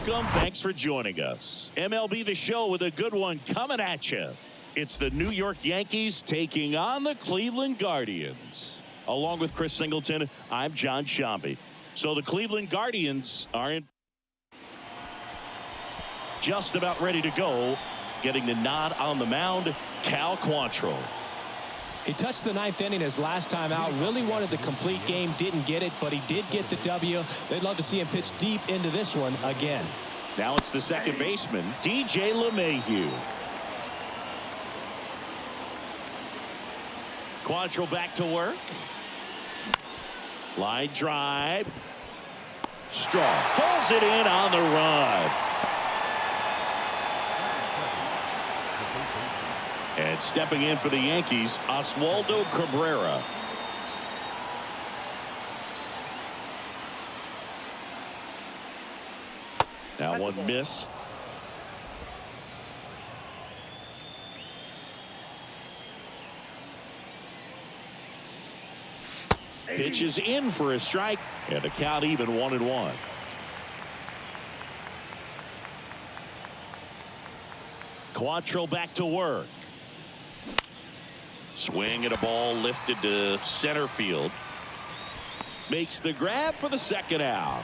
Welcome. Thanks for joining us. MLB The Show with a good one coming at you. It's the New York Yankees taking on the Cleveland Guardians. Along with Chris Singleton, I'm John Shambi. So the Cleveland Guardians are just about ready to go. Getting the nod on the mound, Cal Quantrill. He touched the ninth inning his last time out. Really wanted the complete game. Didn't get it, but he did get the W. They'd love to see him pitch deep into this one again. Now it's the second baseman, DJ LeMahieu. Quantrill back to work. Line drive. Strong. Pulls it in on the run. And stepping in for the Yankees, Oswaldo Cabrera. That one missed. Pitch is in for a strike, and the count even 1-1. Quantrill back to work. Swing at a ball lifted to center field. Makes the grab for the second out.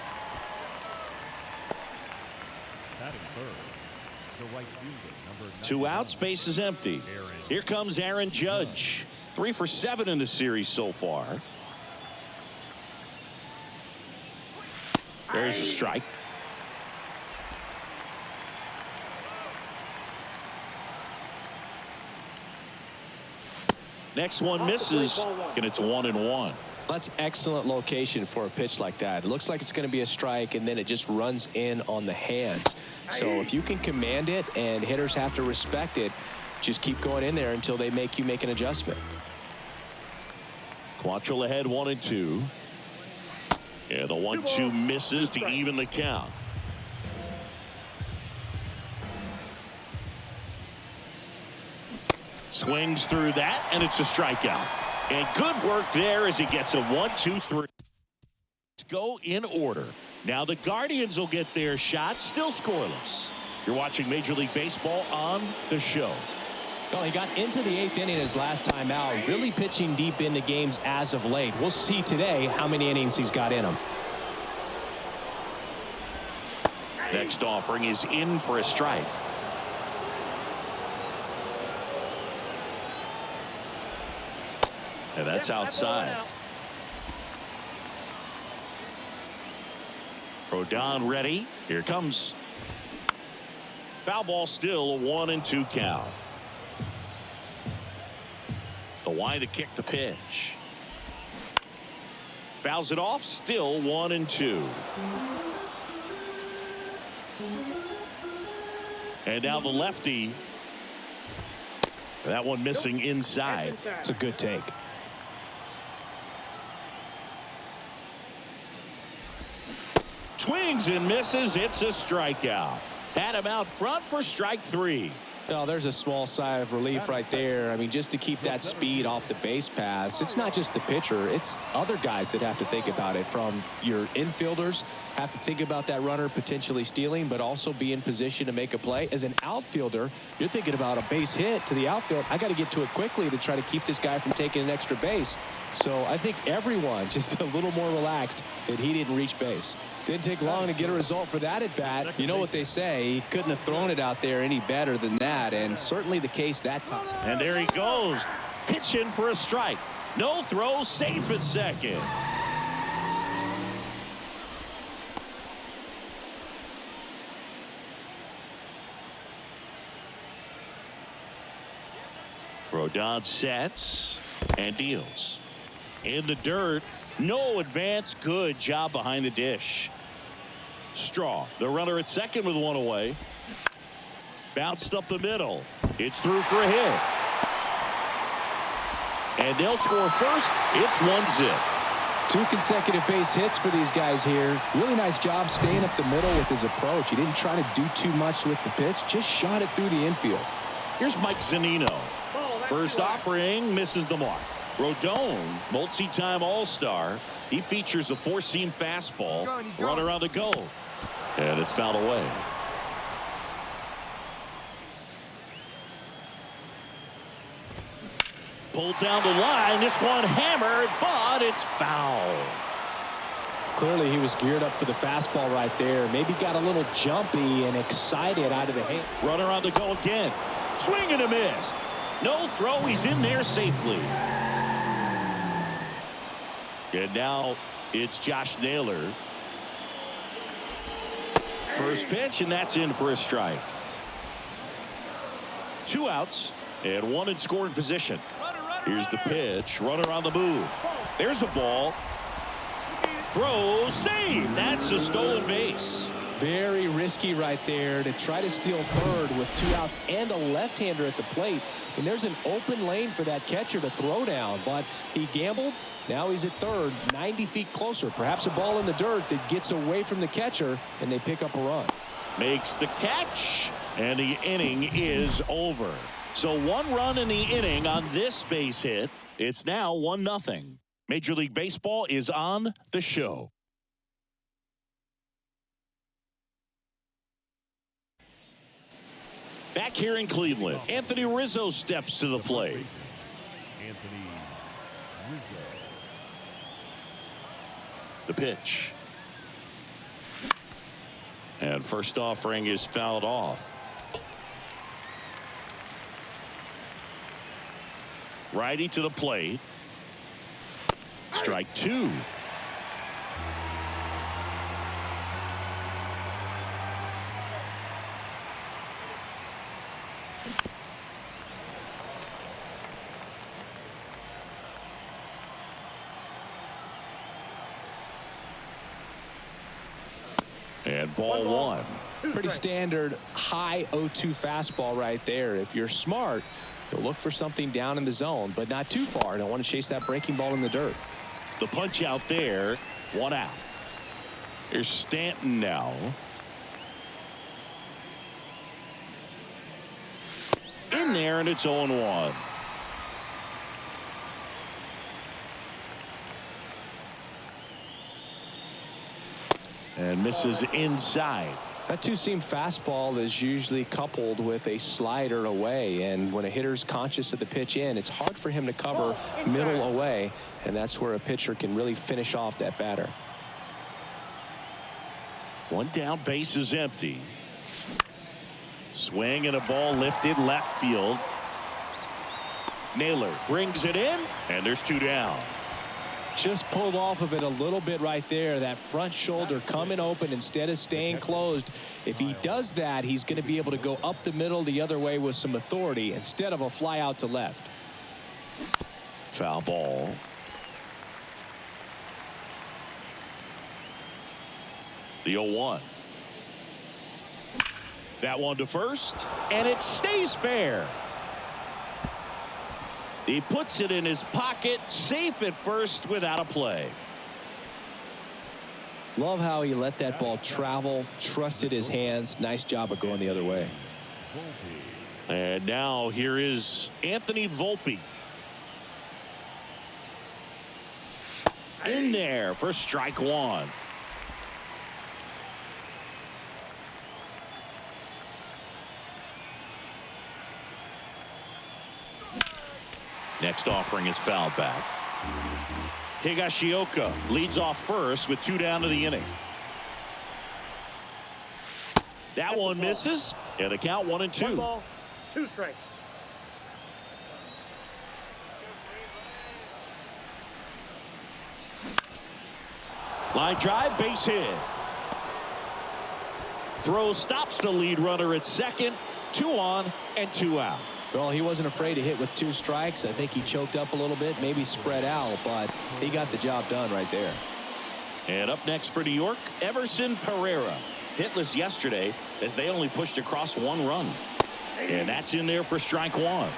Two outs, base is empty. Here comes Aaron Judge. 3 for 7 in the series so far. There's a strike. Next one misses, and it's 1-1. That's excellent location for a pitch like that. It looks like it's going to be a strike, and then it just runs in on the hands. So if you can command it and hitters have to respect it, just keep going in there until they make you make an adjustment. Quantrill ahead 1-2. Yeah, the 1-2 misses to even the count. Swings through that, and it's a strikeout. And good work there as he gets a 1-2-3. Let's go in order. Now the Guardians will get their shot, still scoreless. You're watching Major League Baseball on The Show. Well, he got into the 8th inning his last time out, really pitching deep into games as of late. We'll see today how many innings he's got in him. Next offering is in for a strike. And that's outside. Rodon ready. Here comes. Foul ball, still a 1-2 count. The wide to kick the pitch. Fouls it off, still 1-2. And now the lefty. That one missing inside. It's a good take. Swings and misses. It's a strikeout. Had him out front for strike 3. Oh, there's a small sigh of relief right there. I mean, just to keep that speed off the base paths. It's not just the pitcher. It's other guys that have to think about it. From your infielders have to think about that runner potentially stealing, but also be in position to make a play. As an outfielder, you're thinking about a base hit to the outfield. I got to get to it quickly to try to keep this guy from taking an extra base. So I think everyone just a little more relaxed that he didn't reach base. Didn't take long to get a result for that at bat. You know what they say, he couldn't have thrown it out there any better than that, and certainly the case that time. And there he goes. Pitch in for a strike. No throw, safe at second. Rodon sets and deals. In the dirt, no advance. Good job behind the dish. Straw, the runner at second with one away. Bounced up the middle. It's through for a hit. And they'll score first. It's 1-0. 2 consecutive base hits for these guys here. Really nice job staying up the middle with his approach. He didn't try to do too much with the pitch. Just shot it through the infield. Here's Mike Zunino. First offering misses the mark. Rodon, multi-time All-Star. He features a 4-seam fastball. Runner on the go. And it's fouled away. Pulled down the line. This one hammered, but it's foul. Clearly he was geared up for the fastball right there. Maybe got a little jumpy and excited out of the hand. Runner on the go again. Swing and a miss. No throw. He's in there safely. And now it's Josh Naylor. First pitch, and that's in for a strike. 2 outs and 1 in scoring position. Here's the pitch. Runner on the move. There's a ball. Throw, save. That's a stolen base. Very risky right there to try to steal third with 2 outs and a left-hander at the plate. And there's an open lane for that catcher to throw down, but he gambled. Now he's at third, 90 feet closer. Perhaps a ball in the dirt that gets away from the catcher, and they pick up a run. Makes the catch, and the inning is over. So 1 run in the inning on this base hit. It's now 1-0. Major League Baseball is on the show. Back here in Cleveland, Anthony Rizzo steps to the plate. Anthony Rizzo. The pitch. And first offering is fouled off. Righty to the plate. Strike 2. And ball 1. Pretty standard high 0-2 fastball right there. If you're smart, you'll look for something down in the zone, but not too far. Don't want to chase that breaking ball in the dirt. The punch out there. 1 out. Here's Stanton now. In there, and it's 0-1. And misses inside. That two-seam fastball is usually coupled with a slider away, and when a hitter's conscious of the pitch in, it's hard for him to cover middle away, and that's where a pitcher can really finish off that batter. 1 down, base is empty. Swing and a ball lifted left field. Naylor brings it in, and there's 2 down. Just pulled off of it a little bit right there. That front shoulder coming open instead of staying closed. If he does that, he's going to be able to go up the middle the other way with some authority instead of a fly out to left. Foul ball. The 0-1. That one to first, and it stays fair. He puts it in his pocket, safe at first without a play. Love how he let that ball travel, trusted his hands. Nice job of going the other way. And now here is Anthony Volpe. In there for strike 1. Next offering is fouled back. Higashioka leads off first with 2 down to the inning. That one misses, and the count 1-2. 1 ball, 2 strikes. Line drive, base hit. Throw stops the lead runner at second. 2 on and 2 out. Well, he wasn't afraid to hit with 2 strikes. I think he choked up a little bit, maybe spread out, but he got the job done right there. And up next for New York, Everson Pereira. Hitless yesterday as they only pushed across 1 run. And that's in there for strike 1.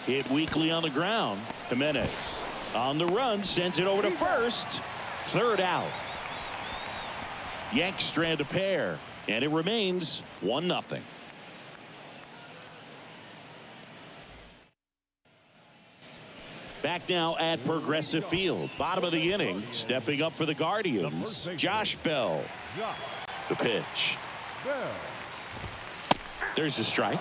Hit weakly on the ground. Jimenez on the run, sends it over to first. 3rd out. Yanks strand a pair, and it remains 1-0. Back now at Progressive Field. Bottom of the inning. Stepping up for the Guardians. Josh Bell. The pitch. There's a strike.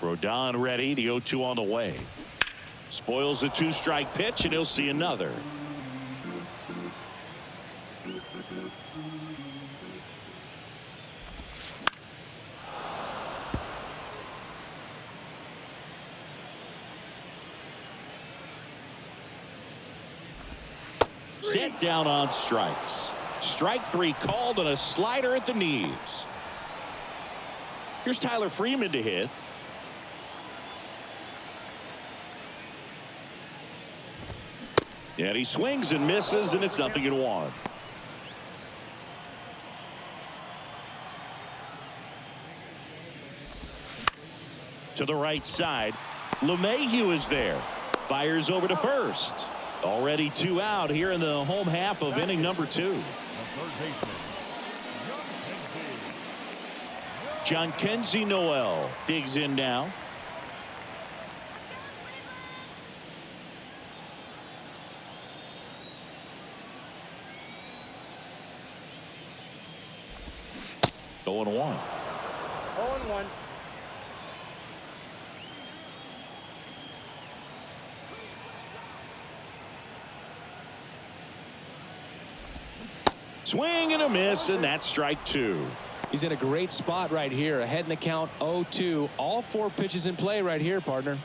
Rodon ready. The 0-2 on the way. Spoils the 2-strike pitch, and he'll see another. Set down on strikes. Strike 3 called on a slider at the knees. Here's Tyler Freeman to hit. And he swings and misses, and it's 0-1. To the right side. LeMahieu is there. Fires over to first. Already 2 out here in the home half of inning number 2. Jhonkensy Noel digs in now. Going 1. 0-1. Swing and a miss, and that's strike 2. He's in a great spot right here. Ahead in the count 0-2. All 4 pitches in play right here, partner.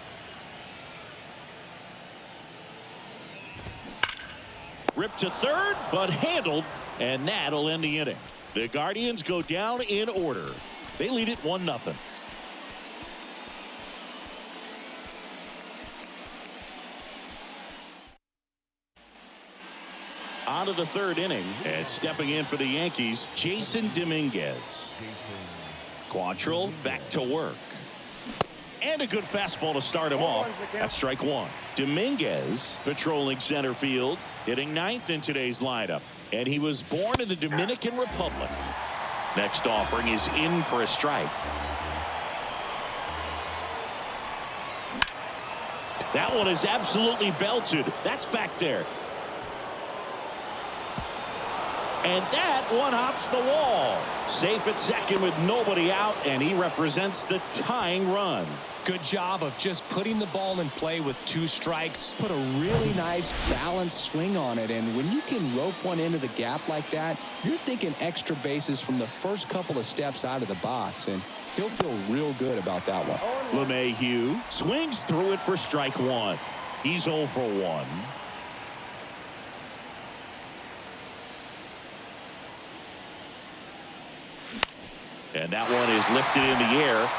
Ripped to third, but handled, and that'll end the inning. The Guardians go down in order. They lead it 1-0. On to the 3rd inning, and stepping in for the Yankees, Jason Dominguez. Quantrill back to work. And a good fastball to start him off. That's strike 1. Dominguez patrolling center field, hitting 9th in today's lineup. And he was born in the Dominican Republic. Next offering is in for a strike. That one is absolutely belted. That's back there. And that one hops the wall. Safe at second with nobody out, and he represents the tying run. Good job of just putting the ball in play with 2 strikes. Put a really nice balanced swing on it, and when you can rope one into the gap like that, you're thinking extra bases from the first couple of steps out of the box, and he'll feel real good about that one. LeMahieu swings through it for strike 1. He's 0 for 1. And that one is lifted in the air.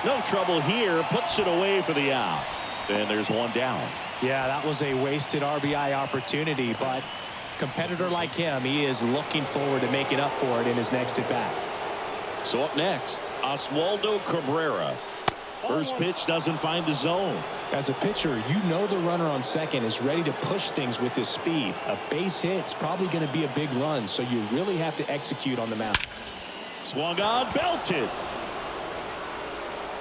No trouble here. Puts it away for the out. And there's 1 down. Yeah, that was a wasted RBI opportunity, but competitor like him, he is looking forward to making up for it in his next at bat. So up next, Oswaldo Cabrera. First pitch doesn't find the zone. As a pitcher, you know the runner on second is ready to push things with his speed. A base hit's probably going to be a big run, so you really have to execute on the mound. Swung on, belted.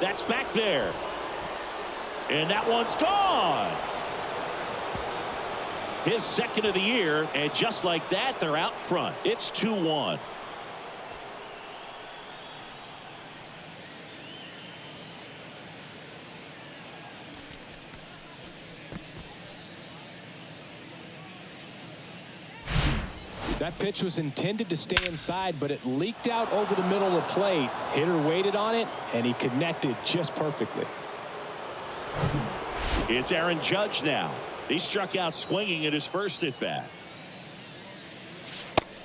That's back there. And that one's gone. His second of the year, and just like that, they're out front. It's 2-1. That pitch was intended to stay inside, but it leaked out over the middle of the plate. Hitter waited on it, and he connected just perfectly. It's Aaron Judge now. He struck out swinging at his first at bat.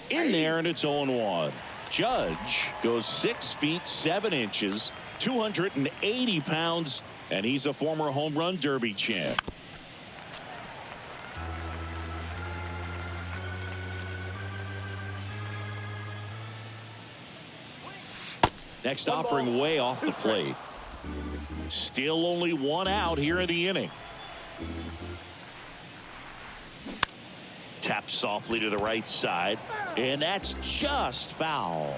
In there, and it's 0-1. Judge goes 6 feet 7 inches, 280 pounds, and he's a former home run derby champ. Next offering way off the plate. Still only 1 out here in the inning. Taps softly to the right side, and that's just foul.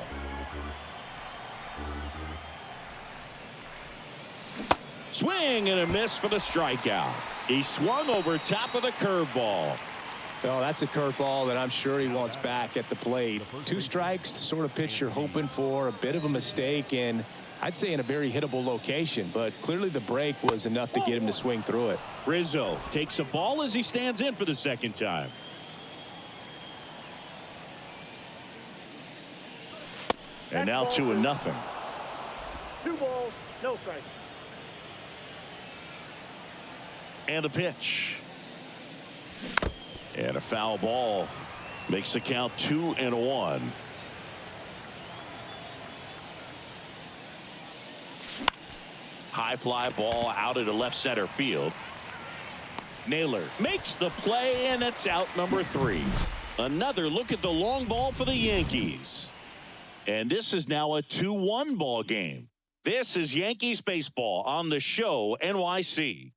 Swing and a miss for the strikeout. He swung over top of the curveball. Oh, that's a curveball that I'm sure he wants back at the plate. 2 strikes, the sort of pitch you're hoping for. A bit of a mistake, and I'd say in a very hittable location, but clearly the break was enough to get him to swing through it. Rizzo takes a ball as he stands in for the second time. And now 2-0. 2 balls, no strikes. And a pitch. And a foul ball makes the count 2-1. High fly ball out into left center field. Naylor makes the play, and it's out number 3. Another look at the long ball for the Yankees. And this is now a 2-1 ball game. This is Yankees baseball on the show NYC.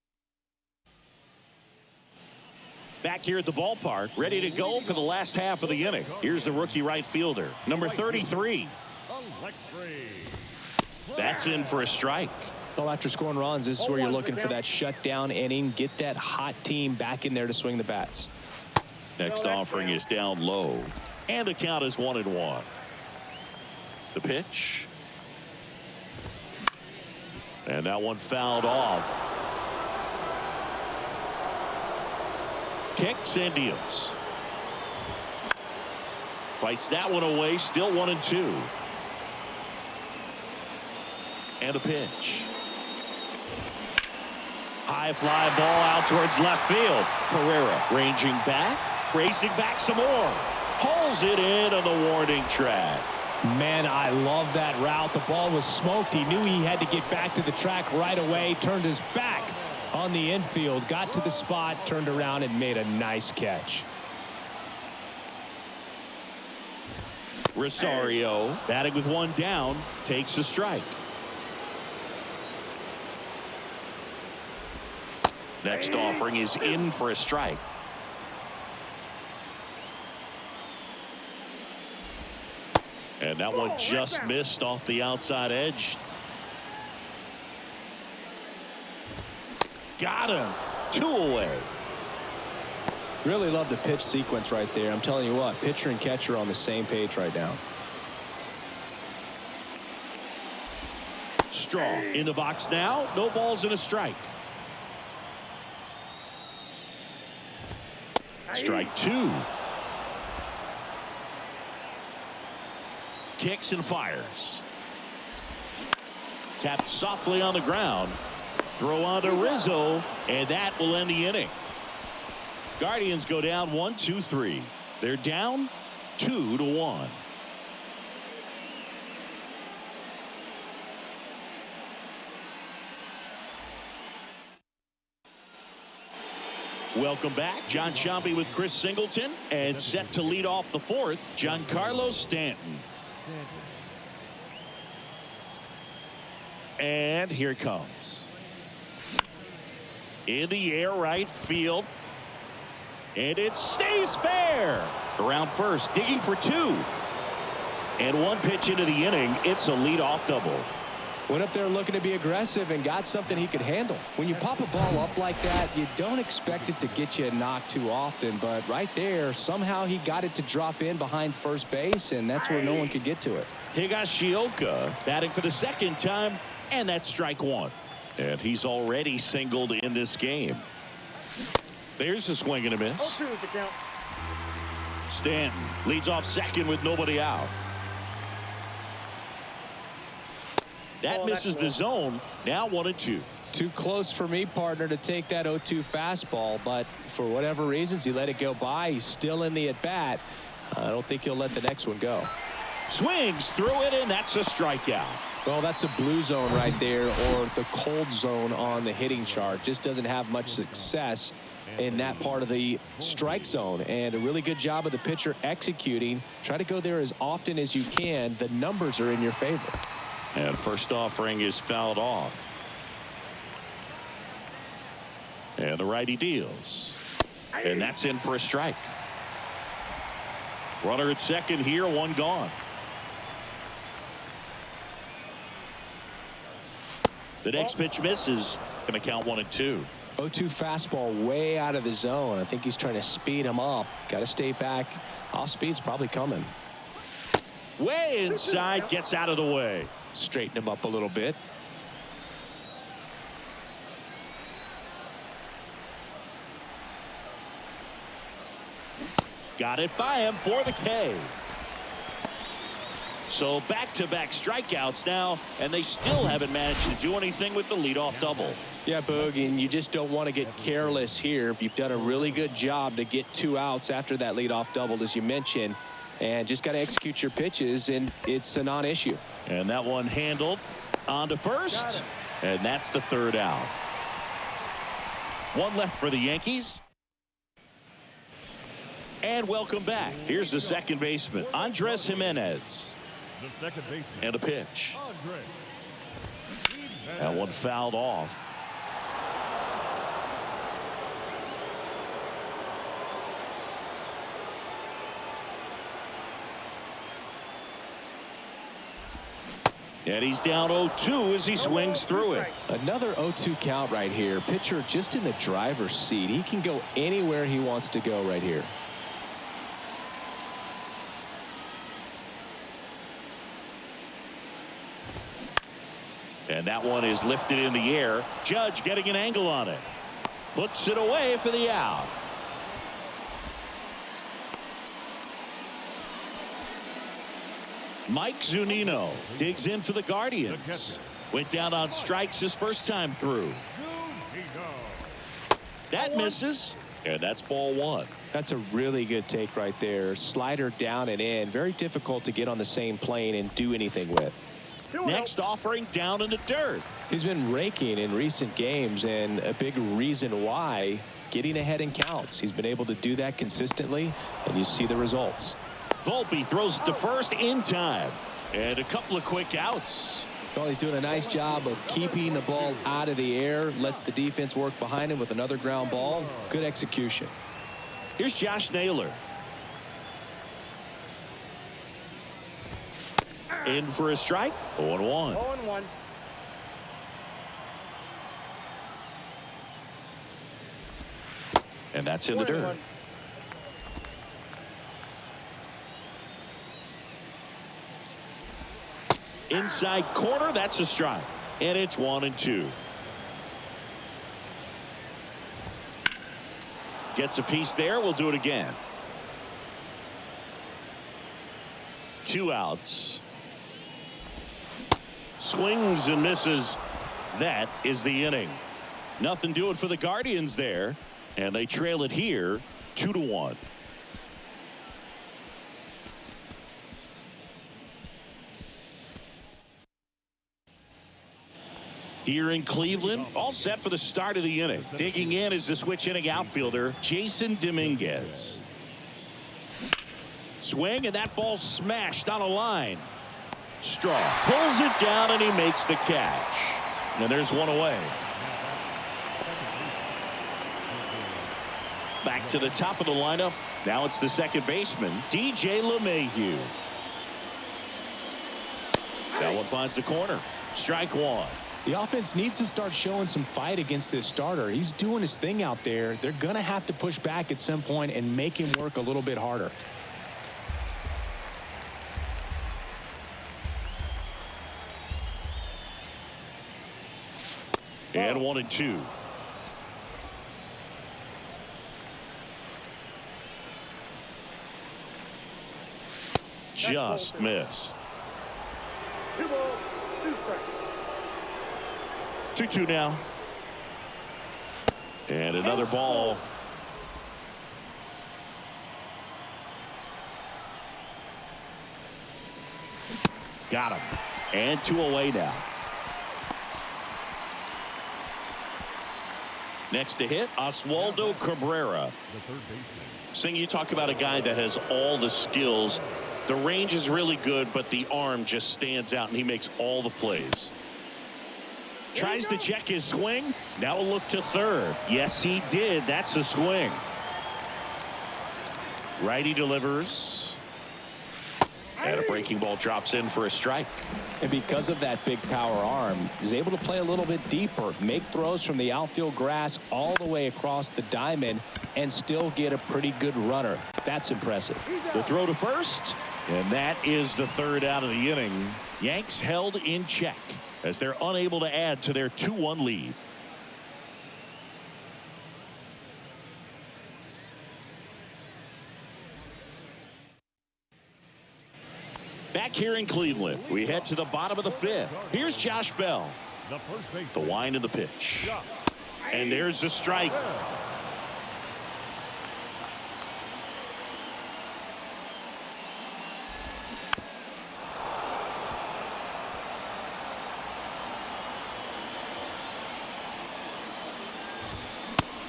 Back here at the ballpark, ready to go for the last half of the inning. Here's the rookie right fielder, number 33. That's in for a strike. Well, after scoring runs, this is where you're looking for that shutdown inning. Get that hot team back in there to swing the bats. Next offering is down low, and the count is 1-1. The pitch. And that one fouled off. Kicks and deals. Fights that one away. Still 1-2. And a pitch. High fly ball out towards left field. Pereira ranging back. Racing back some more. Pulls it in on the warning track. Man, I love that route. The ball was smoked. He knew he had to get back to the track right away. Turned his back on the infield. Got to the spot. Turned around and made a nice catch. Rosario batting with 1 down. Takes a strike. Next offering is in for a strike. And that one just missed off the outside edge. Got him. 2 away. Really love the pitch sequence right there. I'm telling you what, pitcher and catcher are on the same page right now. Strong in the box now. No balls and a strike. Strike 2. Kicks and fires. Tapped softly on the ground. Throw on to Rizzo, and that will end the inning. Guardians go down 1-2-3. They're down 2-1. Welcome back. John Sciambi with Chris Singleton, and set to lead off the 4th, Giancarlo Stanton. And here it comes. In the air, right field. And it stays fair. Around first, digging for 2. And 1 pitch into the inning, it's a leadoff double. Went up there looking to be aggressive and got something he could handle. When you pop a ball up like that, you don't expect it to get you a knock too often. But right there, somehow he got it to drop in behind first base, and that's where no one could get to it. Higashioka batting for the 2nd time, and that's strike 1. And he's already singled in this game. There's a swing and a miss. 0-2 is the count. Stanton leads off 2nd with nobody out. That misses the zone. Now 1-2. Too close for me, partner, to take that 0-2 fastball, but for whatever reasons, he let it go by. He's still in the at-bat. I don't think he'll let the next one go. Swings through it, and that's a strikeout. Well, that's a blue zone right there, or the cold zone on the hitting chart. Just doesn't have much success in that part of the strike zone, and a really good job of the pitcher executing. Try to go there as often as you can. The numbers are in your favor. And first offering is fouled off. And the righty deals. And that's in for a strike. Runner at second here, one gone. The next pitch misses. Going to count 1-2. 0-2 fastball way out of the zone. I think he's trying to speed him up. Got to stay back. Off speed's probably coming. Way inside, gets out of the way. Straighten him up a little bit. Got it by him for the K. So back-to-back strikeouts now, and they still haven't managed to do anything with the leadoff double. Yeah, Boog, and you just don't want to get careless here. You've done a really good job to get 2 outs after that leadoff double, as you mentioned, and just got to execute your pitches, and it's a non-issue. And that one handled on to first, and that's the 3rd out. One left for the Yankees. And welcome back. Here's the second baseman, Andres Jimenez. The second baseman. And a pitch. That one fouled off. And he's down 0-2 as he swings through it. Another 0-2 count right here. Pitcher just in the driver's seat. He can go anywhere he wants to go right here. And that one is lifted in the air. Judge getting an angle on it. Puts it away for the out. Mike Zunino digs in for the Guardians. Went down on strikes his first time through. That misses. And that's ball 1. That's a really good take right there. Slider down and in. Very difficult to get on the same plane and do anything with. Next offering down in the dirt. He's been raking in recent games, and a big reason why, getting ahead in counts. He's been able to do that consistently, and you see the results. Volpe throws it to first in time. And a couple of quick outs. Well, he's doing a nice job of keeping the ball out of the air. Lets the defense work behind him with another ground ball. Good execution. Here's Josh Naylor. In for a strike. 0-1. 0-1. And that's in the dirt. Inside corner, that's a strike. And it's 1-2. Gets a piece there. We'll do it again. 2 outs. Swings and misses. That is the inning. Nothing doing for the Guardians there. And they trail it here 2-1. Here in Cleveland, all set for the start of the inning. Digging in is the switch inning outfielder, Jason Dominguez. Swing, and that ball smashed on a line. Straw pulls it down, and he makes the catch. And there's one away. Back to the top of the lineup. Now it's the second baseman, DJ LeMahieu. That one finds the corner. Strike 1. The offense needs to start showing some fight against this starter. He's doing his thing out there. They're going to have to push back at some point and make him work a little bit harder. And 1-2. Just missed. 2 balls, 2 strikes. 2-2 now. And another ball. Got him. And 2 away now. Next to hit, Oswaldo Cabrera. Sing, you talk about a guy that has all the skills. The range is really good, but the arm just stands out, and he makes all the plays. Tries to check his swing. Now a look to third. Yes, he did. That's a swing. Righty delivers. And a breaking ball drops in for a strike. And because of that big power arm, he's able to play a little bit deeper, make throws from the outfield grass all the way across the diamond, and still get a pretty good runner. That's impressive. The throw to first, and that is the third out of the inning. Yanks held in check as they're unable to add to their 2-1 lead. Back here in Cleveland, we head to the bottom of the fifth. Here's Josh Bell. The wind of the pitch. And there's the strike.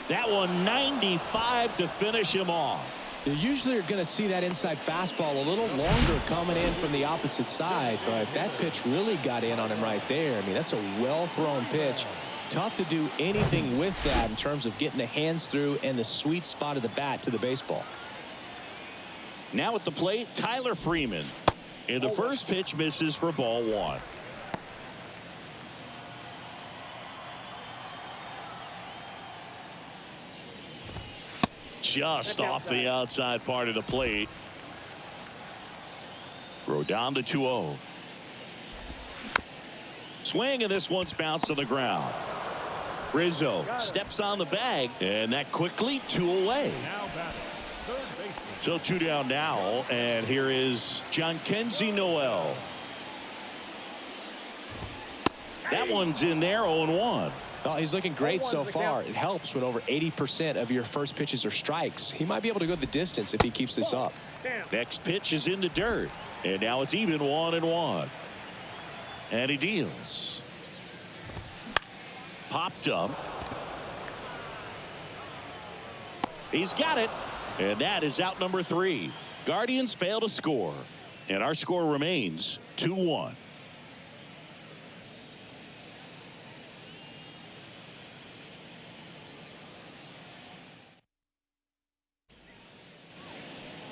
That one 95 to finish him off. You usually are going to see that inside fastball a little longer coming in from the opposite side, but that pitch really got in on him right there. I mean, that's a well-thrown pitch. Tough to do anything with that in terms of getting the hands through and the sweet spot of the bat to the baseball. Now at the plate, Tyler Freeman. And the first pitch misses for ball one. Just off the outside part of the plate. Throw down to 2-0. Swing, and this one's bounced to the ground. Rizzo steps on the bag, and that quickly 2 away. So 2 down now, and here is Jhonkensy Noel. That one's in there, 0-1. Oh, he's looking great so far. It helps when over 80% of your first pitches are strikes. He might be able to go the distance if he keeps this up. Next pitch is in the dirt, and now it's even 1-1. And he deals. Popped up. He's got it, and that is out number 3. Guardians fail to score, and our score remains 2-1.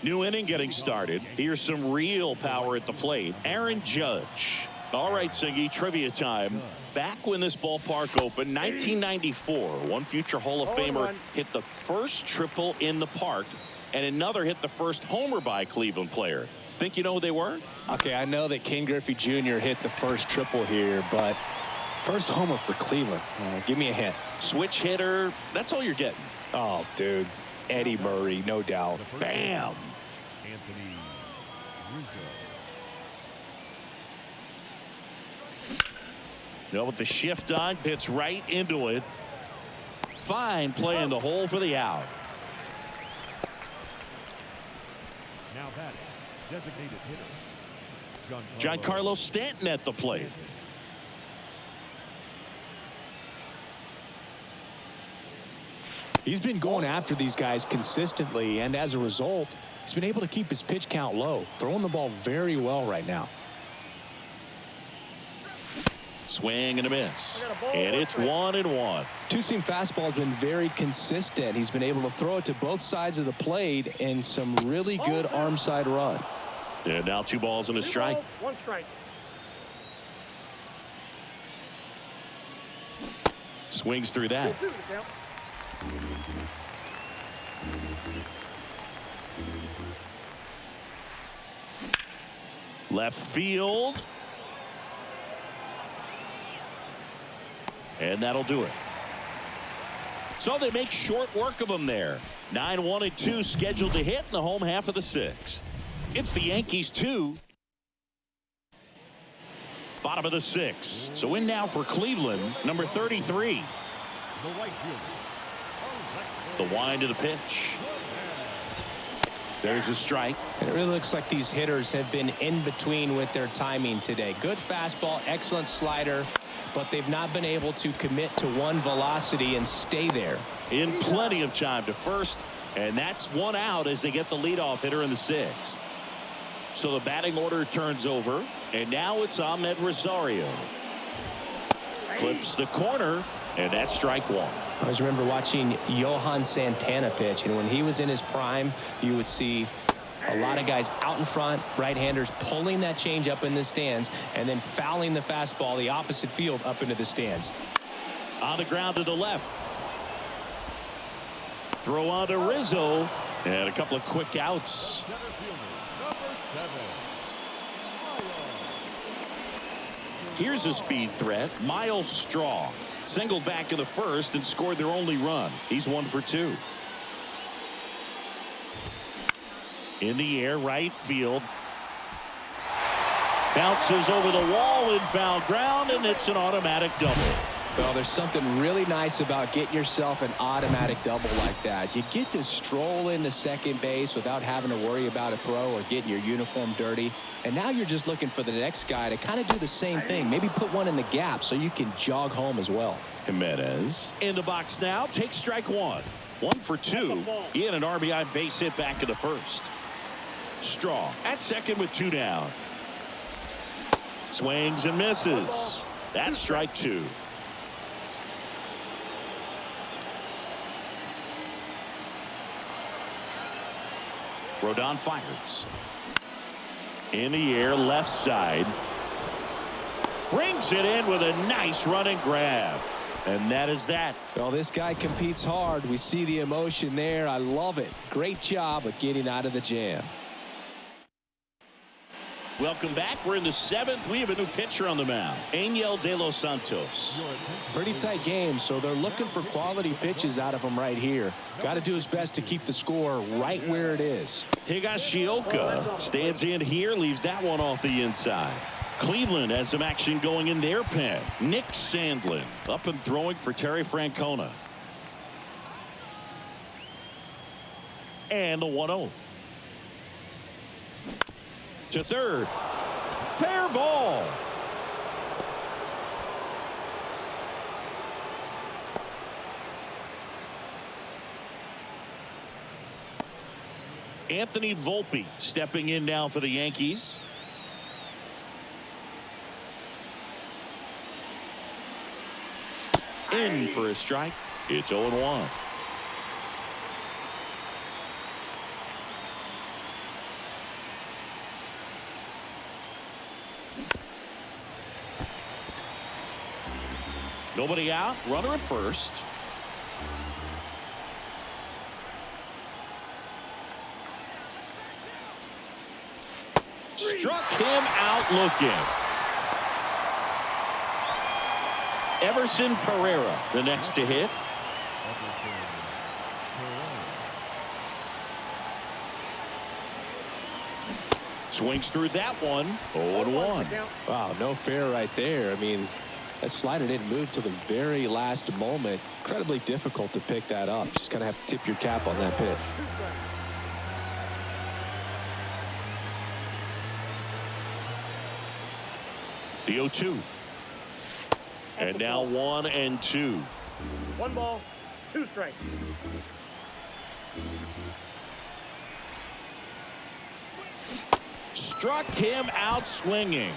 New inning getting started. Here's some real power at the plate. Aaron Judge. All right, Singy, trivia time. Back when this ballpark opened, 1994, one future Hall of Famer hit the first triple in the park, and another hit the first homer by a Cleveland player. Think you know who they were? Okay, I know that Ken Griffey Jr. hit the first triple here, but first homer for Cleveland. Give me a hint. Switch hitter. That's all you're getting. Oh, dude. Eddie Murray, no doubt. Bam. Anthony Rizzo. Now with the shift on, hits right into it. Fine play in the hole for the out. Now batting, designated hitter Giancarlo Stanton at the plate. He's been going after these guys consistently, and as a result, he's been able to keep his pitch count low, throwing the ball very well right now. Swing and a miss, and it's 1-1. Two-seam fastball has been very consistent. He's been able to throw it to both sides of the plate and some really good arm side run. And now 2 balls and a strike. 1 strike. Swings through that. Left field. And that'll do it. So they make short work of him there. 9-1-2 scheduled to hit in the home half of the 6th. It's the Yankees 2. Bottom of the 6th. So in now for Cleveland, number 33. The wind of the pitch. There's a strike. And it really looks like these hitters have been in between with their timing today. Good fastball, excellent slider, but they've not been able to commit to one velocity and stay there. In plenty of time to first, and that's 1 out as they get the leadoff hitter in the 6th. So the batting order turns over, and now it's Ahmed Rosario. Clips the corner, and that's strike 1. I always remember watching Johan Santana pitch, and when he was in his prime, you would see A lot of guys out in front, right-handers pulling that change up in the stands and then fouling the fastball the opposite field up into the stands. On the ground to the left. Throw on to Rizzo. And a couple of quick outs. Center fielder, number 7. Here's a speed threat. Miles Straw singled back in the first and scored their only run. He's 1 for 2. In the air, right field. Bounces over the wall in foul ground, and it's an automatic double. Well, there's something really nice about getting yourself an automatic double like that. You get to stroll into second base without having to worry about a throw or getting your uniform dirty. And now you're just looking for the next guy to kind of do the same thing. Maybe put one in the gap so you can jog home as well. Jimenez in the box now. Takes strike 1. 1 for 2. He had an RBI base hit back in the first. Straw at second with 2 down. Swings and misses. That's strike 2. Rodon fires. In the air, left side. Brings it in with a nice running grab. And that is that. Well, this guy competes hard. We see the emotion there. I love it. Great job of getting out of the jam. Welcome back. We're in the 7th. We have a new pitcher on the mound. Angel De Los Santos. Pretty tight game, so they're looking for quality pitches out of him right here. Got to do his best to keep the score right where it is. Higashioka stands in here, leaves that one off the inside. Cleveland has some action going in their pen. Nick Sandlin up and throwing for Terry Francona. And the 1-0. To third. Fair ball. Anthony Volpe stepping in now for the Yankees. In for a strike. It's 0-1. Nobody out. Runner at first. Struck him out looking. Everson Pereira, the next to hit. Swings through that one. 0-1. Wow, no fair right there. I mean, that slider didn't move till the very last moment. Incredibly difficult to pick that up. Just kind of have to tip your cap on that pitch. The 0-2. And now 1-2. 1 ball, 2 strikes. Struck him out swinging.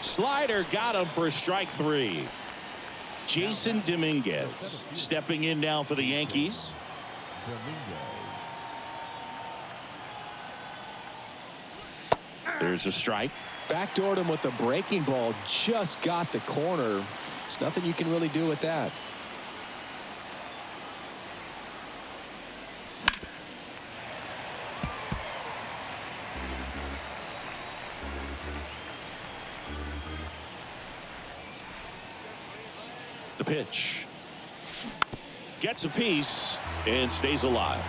Slider got him for strike 3. Jason Dominguez stepping in now for the Yankees. There's a strike. Backdoored him with a breaking ball. Just got the corner. There's nothing you can really do with that. The pitch. Gets a piece and stays alive.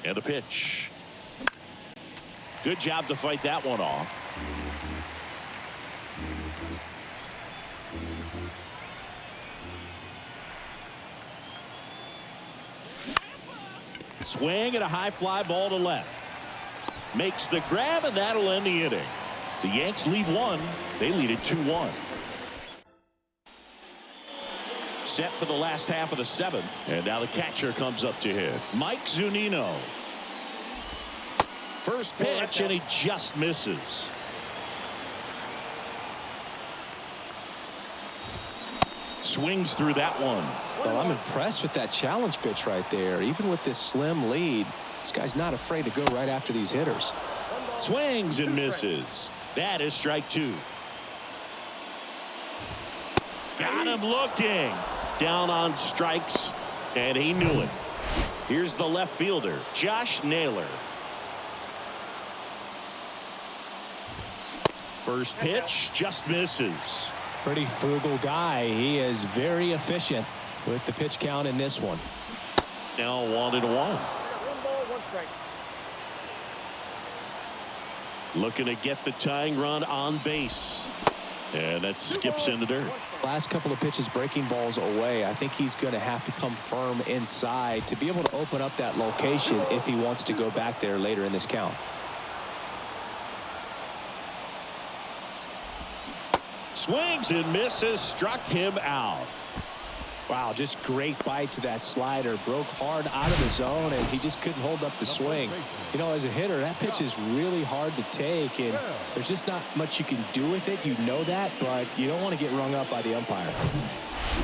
And a pitch. Good job to fight that one off. Swing and a high fly ball to left. Makes the grab, and that'll end the inning. The Yanks lead 1. They lead it 2-1. Set for the last half of the 7th. And now the catcher comes up to hit. Mike Zunino. First pitch, and he just misses. swings through that one. Well, I'm impressed with that challenge pitch right there. Even with this slim lead, this guy's not afraid to go right after these hitters. Swings and misses. That is strike two. Got him looking. Down on strikes, and he knew it. Here's the left fielder, Josh Naylor. First pitch just misses. Pretty frugal guy. He is very efficient with the pitch count in this one. Now 1-1. 1 ball, 1 strike. Looking to get the tying run on base. And that skips in the dirt. Last couple of pitches breaking balls away. I think he's going to have to come firm inside to be able to open up that location if he wants to go back there later in this count. Swings and misses, struck him out. Wow, just great bite to that slider. Broke hard out of the zone, and he just couldn't hold up the swing. You know, as a hitter, that pitch is really hard to take, and there's just not much you can do with it. You know that, but you don't want to get rung up by the umpire.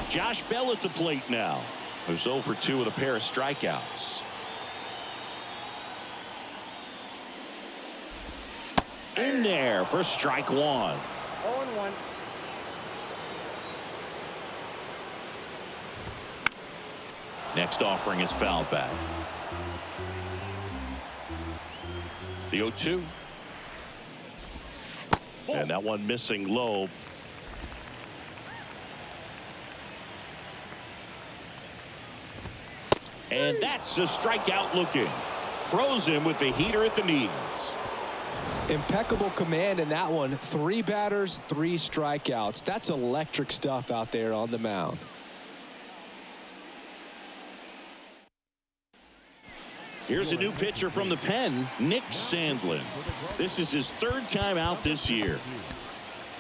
Josh Bell at the plate now. Who's 0 for 2 with a pair of strikeouts. In there for strike one. 0-1. Next offering is fouled back. The 0-2. And that one missing low. And that's a strikeout looking. Froze him with the heater at the knees. Impeccable command in that one. 3 batters, 3 strikeouts. That's electric stuff out there on the mound. Here's a new pitcher from the pen, Nick Sandlin. This is his 3rd time out this year.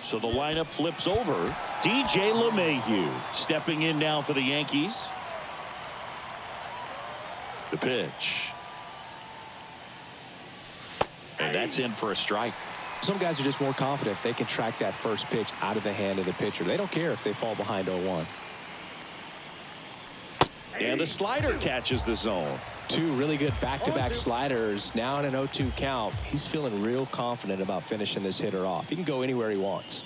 So the lineup flips over. DJ LeMahieu stepping in now for the Yankees. The pitch. And that's in for a strike. Some guys are just more confident they can track that first pitch out of the hand of the pitcher. They don't care if they fall behind 0-1. And the slider catches the zone. 2 really good back-to-back sliders. Now in an 0-2 count. He's feeling real confident about finishing this hitter off. He can go anywhere he wants.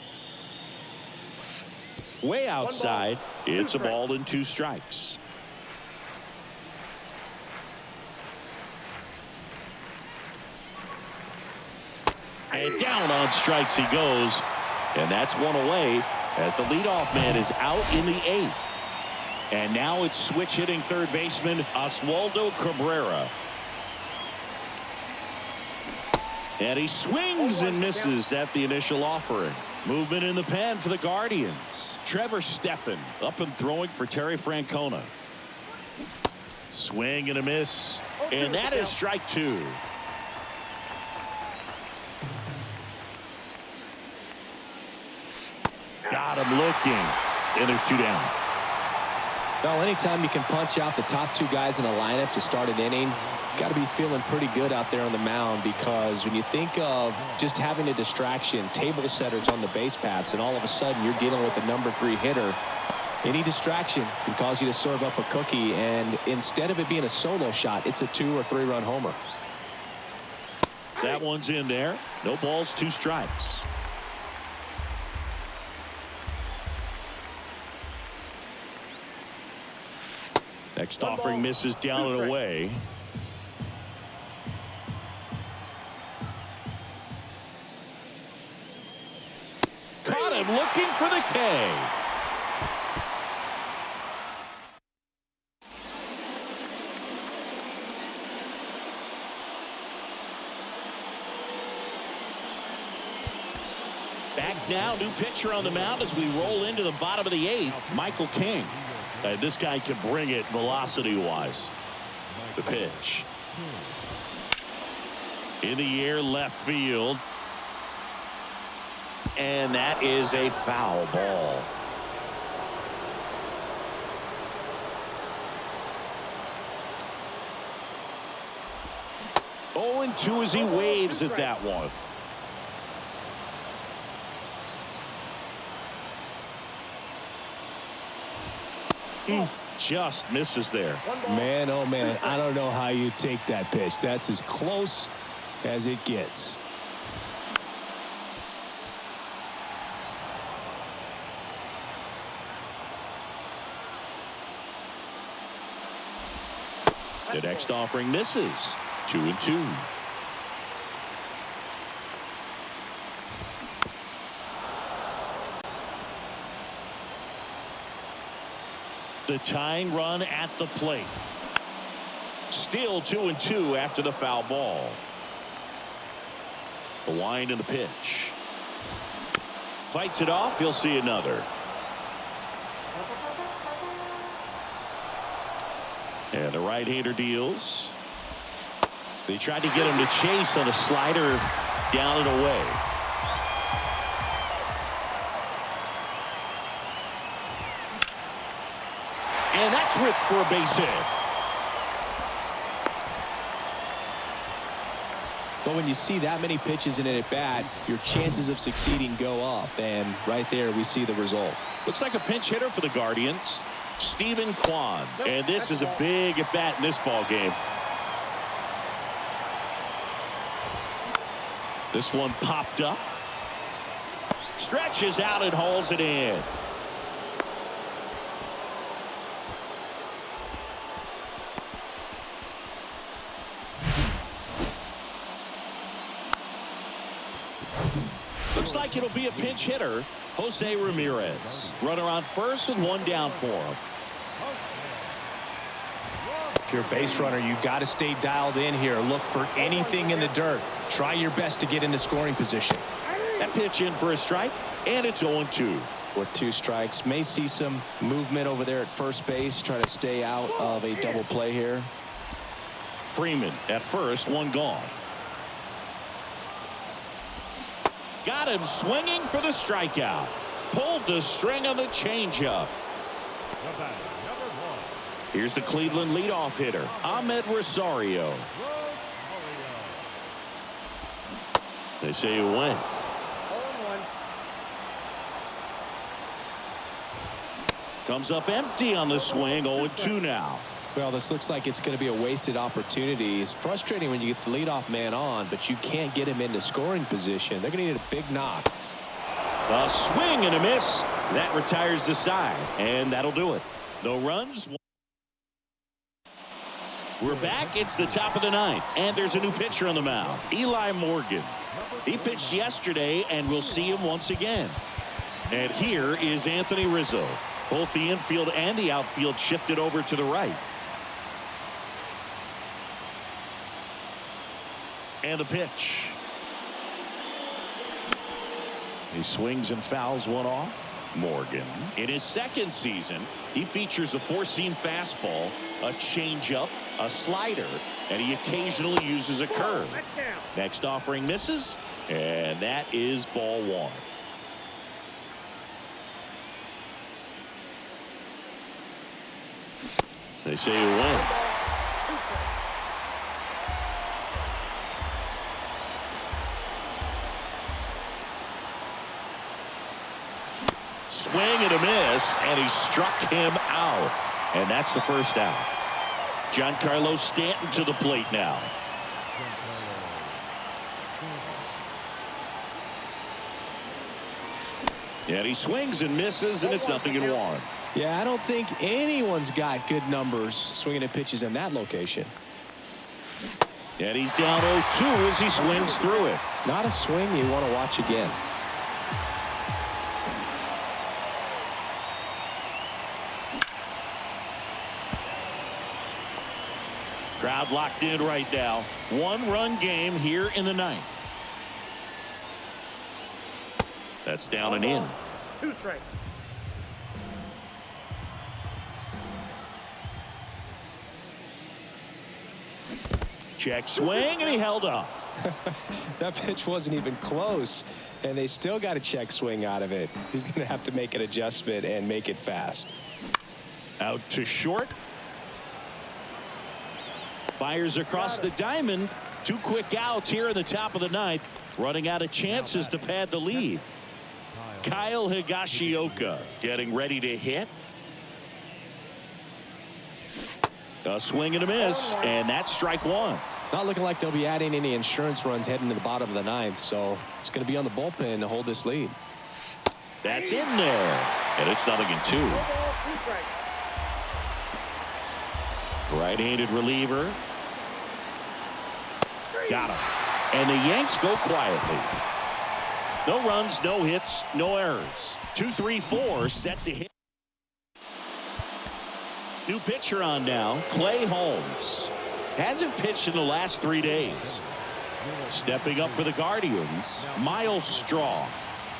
Way outside. It's a ball and 2 strikes. And down on strikes he goes. And that's one away as the leadoff man is out in the 8th. And now it's switch hitting third baseman Oswaldo Cabrera. And he swings and misses at the initial offering. Movement in the pen for the Guardians. Trevor Stephan up and throwing for Terry Francona. Swing and a miss. And that is strike 2. Got him looking. And there's 2 down. Well, anytime you can punch out the top 2 guys in a lineup to start an inning, got to be feeling pretty good out there on the mound, because when you think of just having a distraction, table setters on the base paths, and all of a sudden you're dealing with a number 3 hitter, any distraction can cause you to serve up a cookie, and instead of it being a solo shot, it's a 2 or 3 run homer. That one's in there. No balls, 2 strikes. Next offering misses down and away. Caught him looking for the K. Back now, new pitcher on the mound as we roll into the bottom of the 8th, Michael King. This guy can bring it velocity-wise. The pitch. In the air, left field. And that is a foul ball. Oh, and 2 as he waves at that one. Just misses there. Man, oh man, I don't know how you take that pitch. That's as close as it gets. The next offering misses. 2-2. The tying run at the plate. Still 2-2 after the foul ball. The wind and the pitch. Fights it off. He'll see another. And the right-hander deals. They tried to get him to chase on a slider down and away. And that's ripped for a base hit. But when you see that many pitches in it at bat, your chances of succeeding go up. And right there, we see the result. Looks like a pinch hitter for the Guardians, Stephen Kwan. And this is a big at bat in this ball game. This one popped up. Stretches out and hauls it in. Looks like it'll be a pinch hitter, Jose Ramirez. Runner on first with one down for him. If you're a base runner, you've got to stay dialed in here. Look for anything in the dirt. Try your best to get into scoring position. That pitch in for a strike, and it's 0-2. With 2 strikes, may see some movement over there at first base. Try to stay out of a double play here. Freeman at first, one gone. Got him swinging for the strikeout. Pulled the string on the changeup. Here's the Cleveland leadoff hitter, Ahmed Rosario. They say you win. 0-1. Comes up empty on the swing. 0-2 now. Well, this looks like it's going to be a wasted opportunity. It's frustrating when you get the leadoff man on, but you can't get him into scoring position. They're going to need a big knock. A swing and a miss. That retires the side, and that'll do it. No runs. We're back. It's the top of the ninth, and there's a new pitcher on the mound, Eli Morgan. He pitched yesterday, and we'll see him once again. And here is Anthony Rizzo. Both the infield and the outfield shifted over to the right. And the pitch. He swings and fouls one off. Morgan, in his second season, he features a 4-seam fastball, a changeup, a slider, and he occasionally uses a curve. Next offering misses, and that is ball 1. They say you win. Swing and a miss, and he struck him out. And that's the first out. Giancarlo Stanton to the plate now. And he swings and misses, and it's 0-1. Yeah, I don't think anyone's got good numbers swinging at pitches in that location. And he's down 0-2 as he swings through it. Not a swing you want to watch again. Crowd locked in right now. 1-run game here in the ninth. That's down and in. 2 strikes. Check swing, and he held up. That pitch wasn't even close, and they still got a check swing out of it. He's going to have to make an adjustment and make it fast. Out to short. Fires across the diamond. 2 quick outs here in the top of the ninth. Running out of chances to pad the lead. Kyle Higashioka getting ready to hit. A swing and a miss, and that's strike one. Not looking like they'll be adding any insurance runs heading to the bottom of the ninth, so it's going to be on the bullpen to hold this lead. That's in there, and it's 0-2. 2 strikes. Right-handed reliever. Got him. And the Yanks go quietly. No runs, no hits, no errors. 2-3-4 set to hit. New pitcher on now, Clay Holmes. Hasn't pitched in the last 3 days. Stepping up for the Guardians, Miles Straw.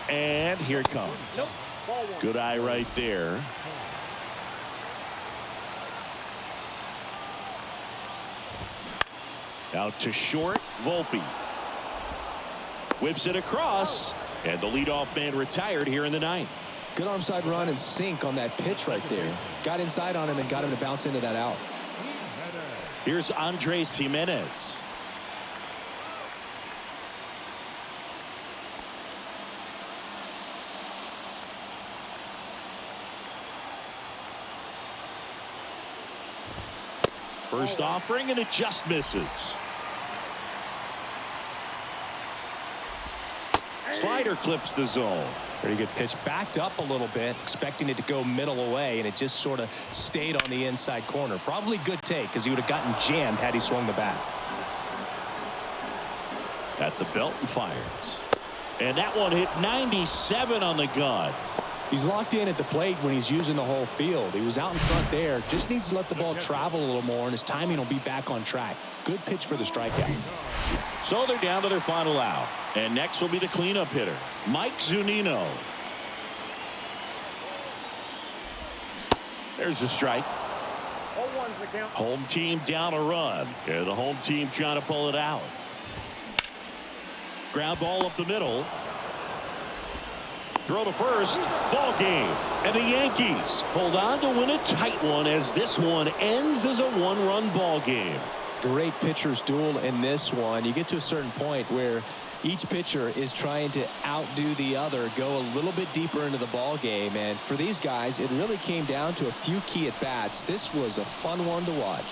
And here it comes. Nope. Ball 1. Good eye right there. Out to short, Volpe. Whips it across, and the leadoff man retired here in the ninth. Good onside run and sink on that pitch right there. Got inside on him and got him to bounce into that out. Here's Andres Jimenez. First offering, and it just misses. Slider clips the zone. Pretty good pitch. Backed up a little bit, expecting it to go middle away, and it just sort of stayed on the inside corner. Probably good take, because he would have gotten jammed had he swung the bat. At the belt and fires. And that one hit 97 on the gun. He's locked in at the plate when he's using the whole field. He was out in front there. Just needs to let the ball travel a little more, and his timing will be back on track. Good pitch for the strikeout. So they're down to their final out. And next will be the cleanup hitter, Mike Zunino. There's the strike. 0-1's the count. Home team down a run. And the home team trying to pull it out. Ground ball up the middle. Throw to first. Ball game. And the Yankees hold on to win a tight one as this one ends as a one-run ball game. Great pitcher's duel in this one. You get to a certain point where each pitcher is trying to outdo the other, go a little bit deeper into the ball game. And for these guys, it really came down to a few key at-bats. This was a fun one to watch.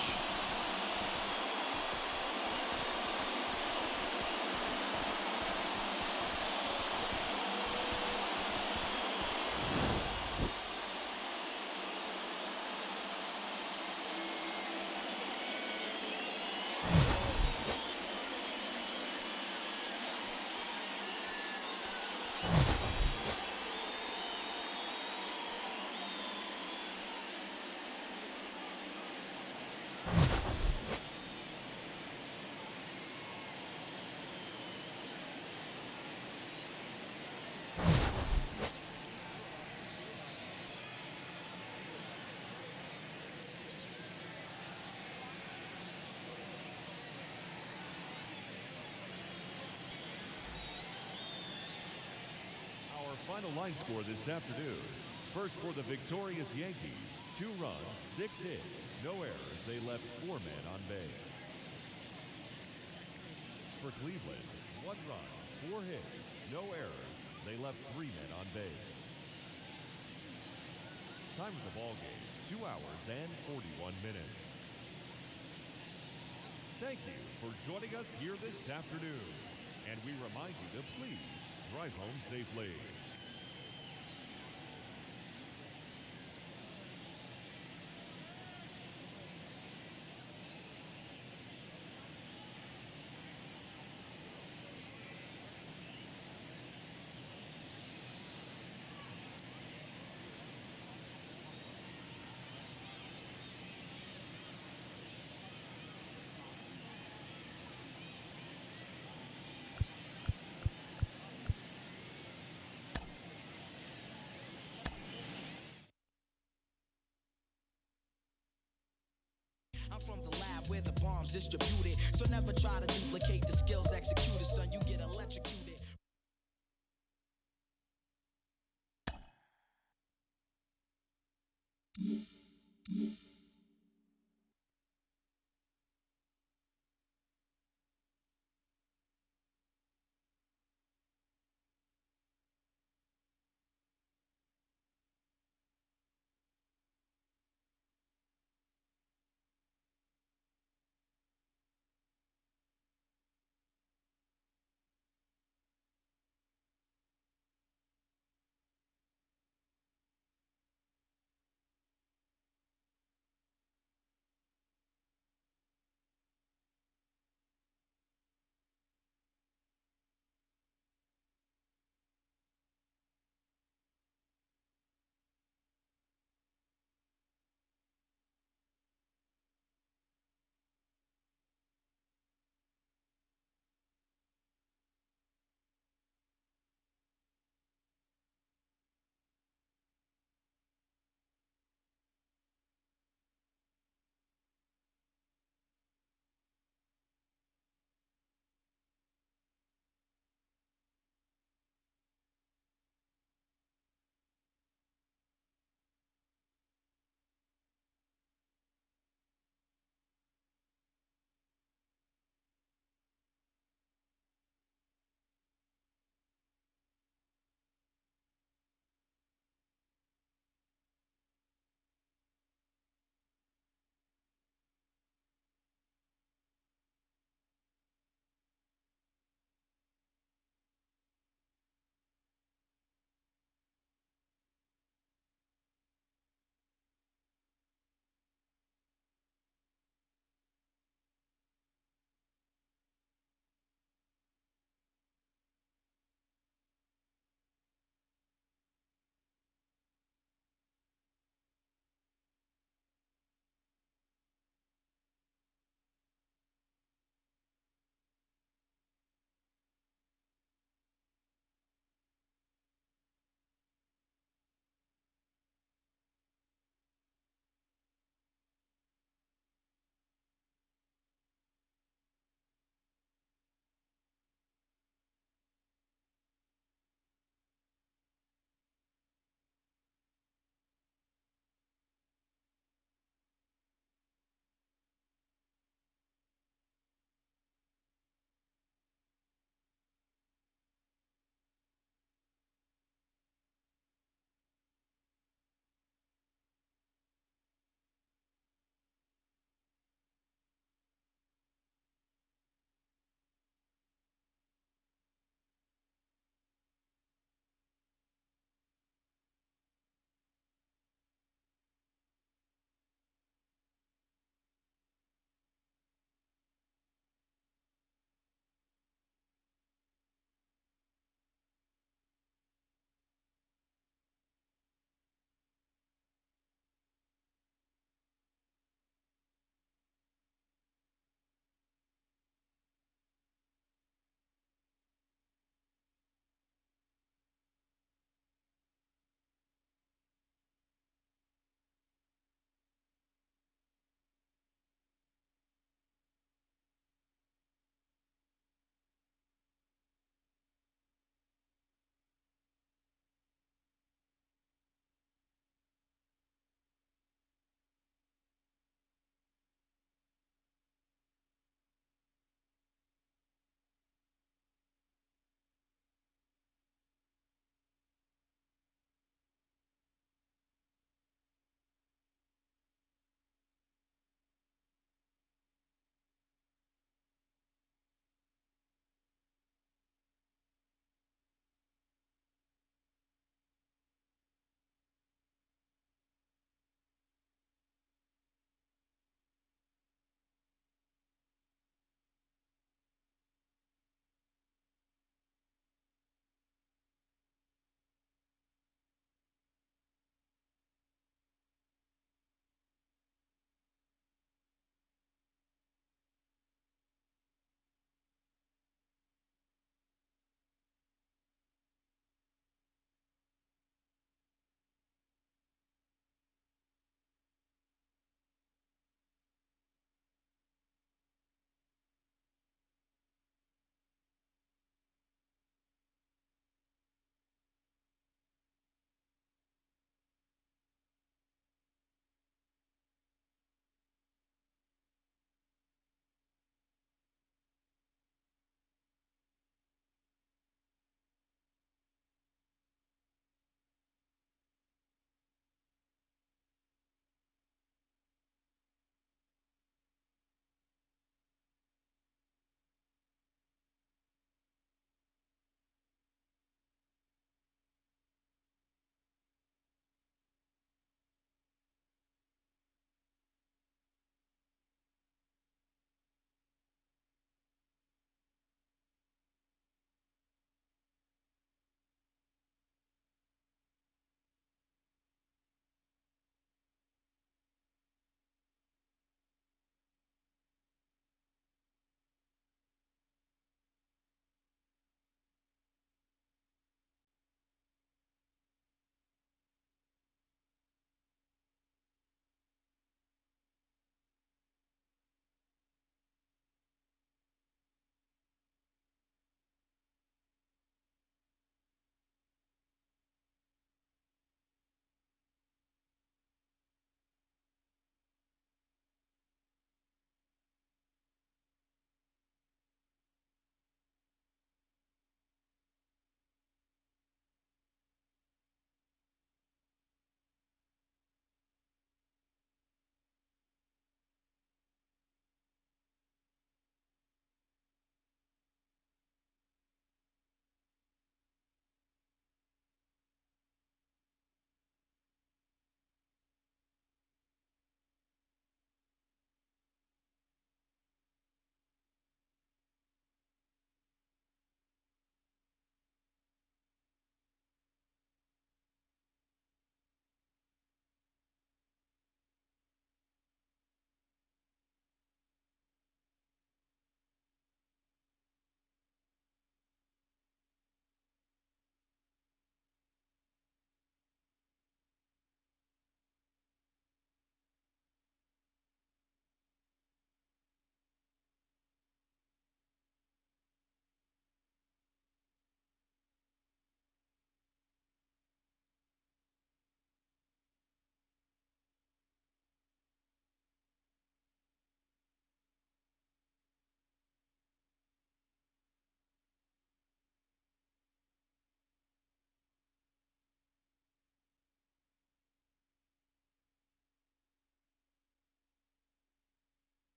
Final line score this afternoon. First for the victorious Yankees. 2 runs, 6 hits, no errors. They left 4 men on base. For Cleveland, 1 run, 4 hits, no errors. They left 3 men on base. Time of the ball game, 2 hours and 41 minutes. Thank you for joining us here this afternoon. And we remind you to please drive home safely. I'm from the lab where the bombs distributed, so never try to duplicate the skills executed, son. You get electrocuted.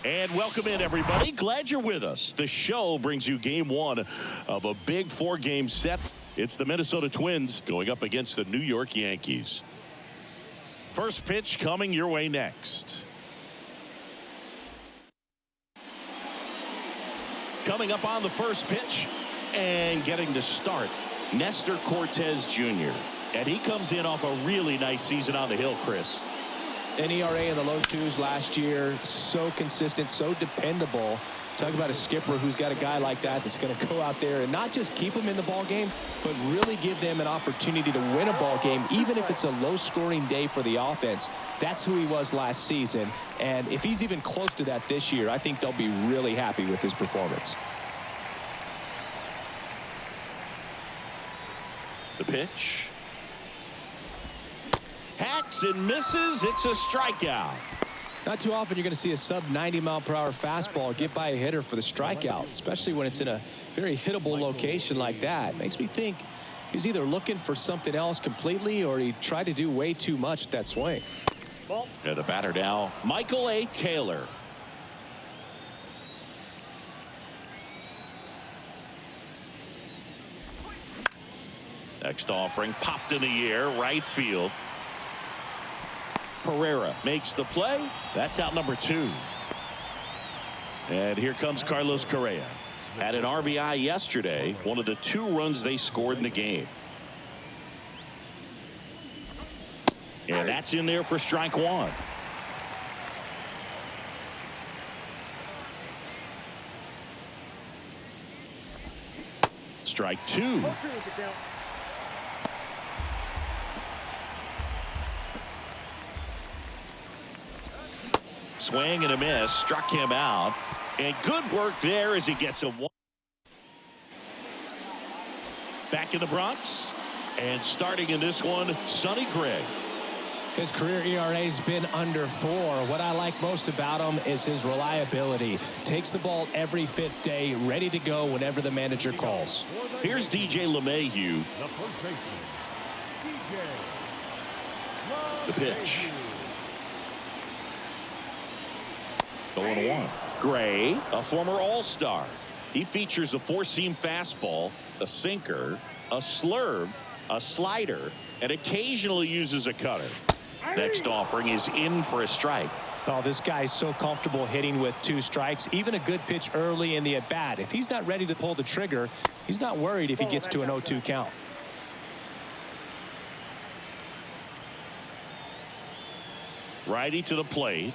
And welcome in, everybody. Glad you're with us. The show brings you game one of a big four-game set. It's the Minnesota Twins going up against the New York Yankees. First pitch coming your way next. Coming up on the first pitch and getting to start, Nestor Cortez Jr. And he comes in off a really nice season on the hill, Chris. An ERA in the low twos last year. So consistent, so dependable. Talk about a skipper who's got a guy like that that's going to go out there and not just keep them in the ball game, but really give them an opportunity to win a ball game, even if it's a low-scoring day for the offense. That's who he was last season. And if he's even close to that this year, I think they'll be really happy with his performance. The pitch. Hacks and misses. It's a strikeout. Not too often you're going to see a sub-90-mile-per-hour fastball get by a hitter for the strikeout, especially when it's in a very hittable location like that. Makes me think he's either looking for something else completely or he tried to do way too much with that swing. And the batter now, Michael A. Taylor. Next offering popped in the air, right field. Pereira makes the play. That's out number 2. And here comes Carlos Correa. Had an RBI yesterday, one of the 2 runs they scored in the game. And that's in there for strike 1. Strike two. 0-2 is the count. Swing and a miss. Struck him out. And good work there as he gets a one. Back in the Bronx. And starting in this one, Sonny Gray. His career ERA's been under 4. What I like most about him is his reliability. Takes the ball every 5th day, ready to go whenever the manager calls. Here's DJ LeMahieu. The first baseman, DJ. The pitch. 0-1. Gray, a former All-Star. He features a 4-seam fastball, a sinker, a slurve, a slider, and occasionally uses a cutter. Next offering is in for a strike. Oh, this guy's so comfortable hitting with 2 strikes. Even a good pitch early in the at-bat. If he's not ready to pull the trigger, he's not worried if he gets to an 0-2 count. Righty to the plate.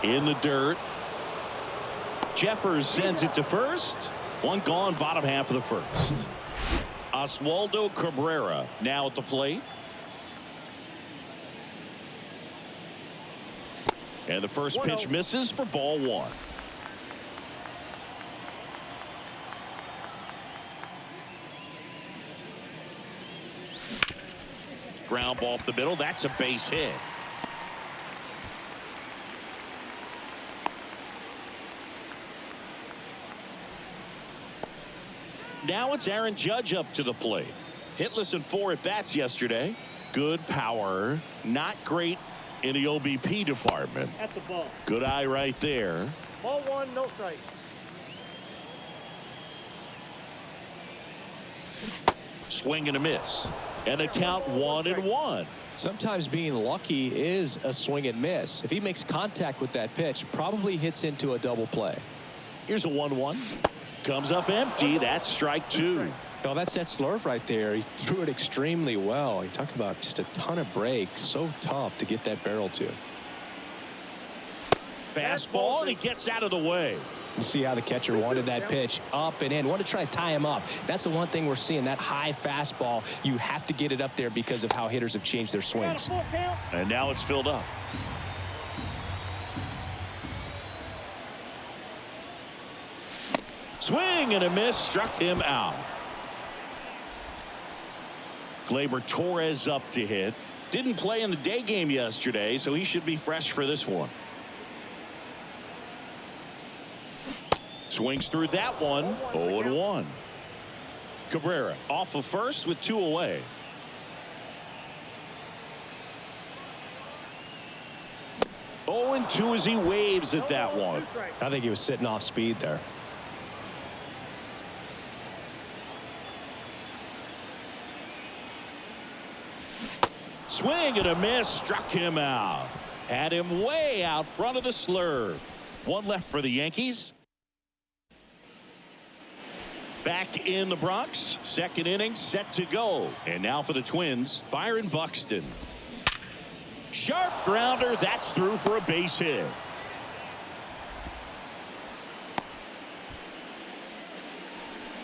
In the dirt. Jeffers sends it to first. One gone, bottom half of the first. Oswaldo Cabrera now at the plate. And the first pitch misses for ball 1. Ground ball up the middle. That's a base hit. Now it's Aaron Judge up to the plate. Hitless in 4 at-bats yesterday. Good power. Not great in the OBP department. That's a ball. Good eye right there. Ball 1, no strike. Swing and a miss. And a count 1-1. Sometimes being lucky is a swing and miss. If he makes contact with that pitch, probably hits into a double play. Here's a 1-1. Comes up empty. That's strike 2. Oh, that's that slurve right there. He threw it extremely well. You talk about just a ton of breaks. So tough to get that barrel to. Fastball, and he gets out of the way. You see how the catcher wanted that pitch up and in. Want to try to tie him up. That's the one thing we're seeing. That high fastball, you have to get it up there because of how hitters have changed their swings. And now it's filled up. Swing and a miss. Struck him out. Gleyber Torres up to hit. Didn't play in the day game yesterday, so he should be fresh for this one. Swings through that one. 0-1. Cabrera off of first with 2 away. Oh, and 2 as he waves at that one. I think he was sitting off speed there. Swing and a miss. Struck him out. Had him way out front of the slurve. 1 left for the Yankees. Back in the Bronx. 2nd inning set to go. And now for the Twins, Byron Buxton. Sharp grounder. That's through for a base hit.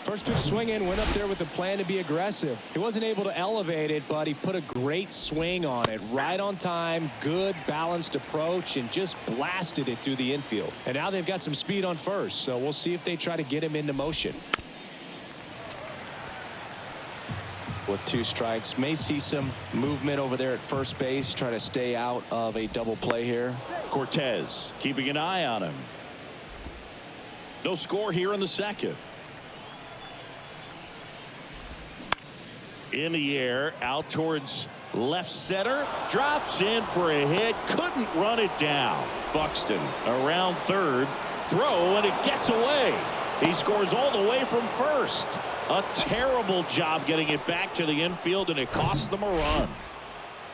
First pitch swinging, went up there with a plan to be aggressive. He wasn't able to elevate it, but he put a great swing on it. Right on time, good balanced approach, and just blasted it through the infield. And now they've got some speed on first, so we'll see if they try to get him into motion. With 2 strikes, may see some movement over there at first base, trying to stay out of a double play here. Cortez keeping an eye on him. No score here in the 2nd. In the air, out towards left center, drops in for a hit, couldn't run it down. Buxton around 3rd, throw, and it gets away. He scores all the way from first. A terrible job getting it back to the infield, and it cost them a run.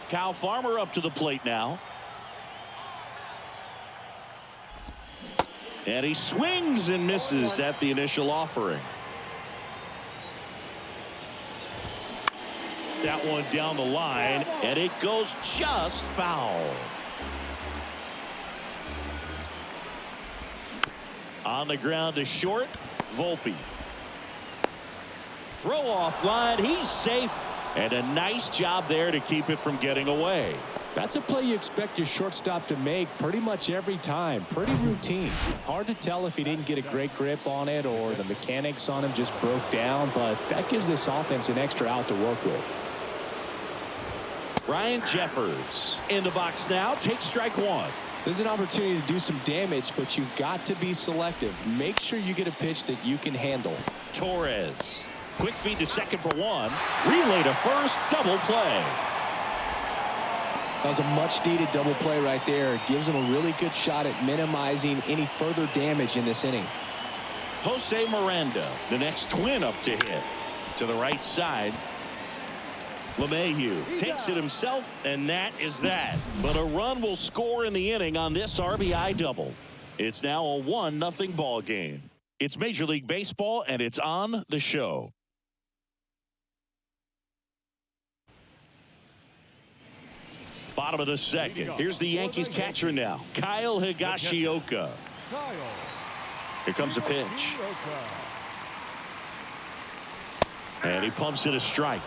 Kyle Farmer up to the plate now. And he swings and misses at the initial offering. That one down the line, and it goes just foul. On the ground to short. Volpe. Throw off line. He's safe. And a nice job there to keep it from getting away. That's a play you expect your shortstop to make pretty much every time. Pretty routine. Hard to tell if he didn't get a great grip on it or the mechanics on him just broke down, but that gives this offense an extra out to work with. Ryan Jeffers in the box now. Takes strike one. There's an opportunity to do some damage, but you've got to be selective. Make sure you get a pitch that you can handle. Torres. Quick feed to second for one. Relay to first. Double play. That was a much-needed double play right there. It gives him a really good shot at minimizing any further damage in this inning. Jose Miranda, the next twin up to hit. To the right side. LeMahieu takes it himself, and that is that. But a run will score in the inning on this RBI double. It's now a 1-0 ball game. It's Major League Baseball, and it's on the show. Bottom of the second. Here's the Yankees catcher now, Kyle Higashioka. Here comes the pitch. And he pumps it a strike.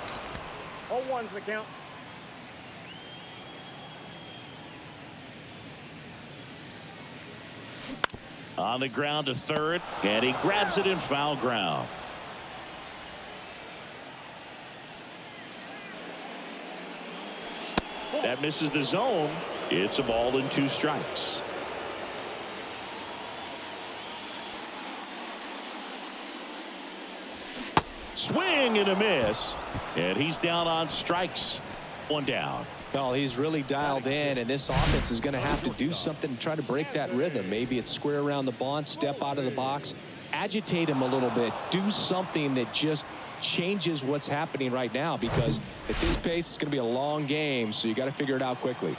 0-1's the count. On the ground to third, and he grabs it in foul ground. That misses the zone. It's a ball and 2 strikes. Swing and a miss, and he's down on strikes. 1 down. Well, he's really dialed in, and this offense is going to have to do something to try to break that rhythm. Maybe it's square around the bunt, step out of the box, agitate him a little bit, do something that just changes what's happening right now, because at this pace it's going to be a long game, so you got to figure it out quickly.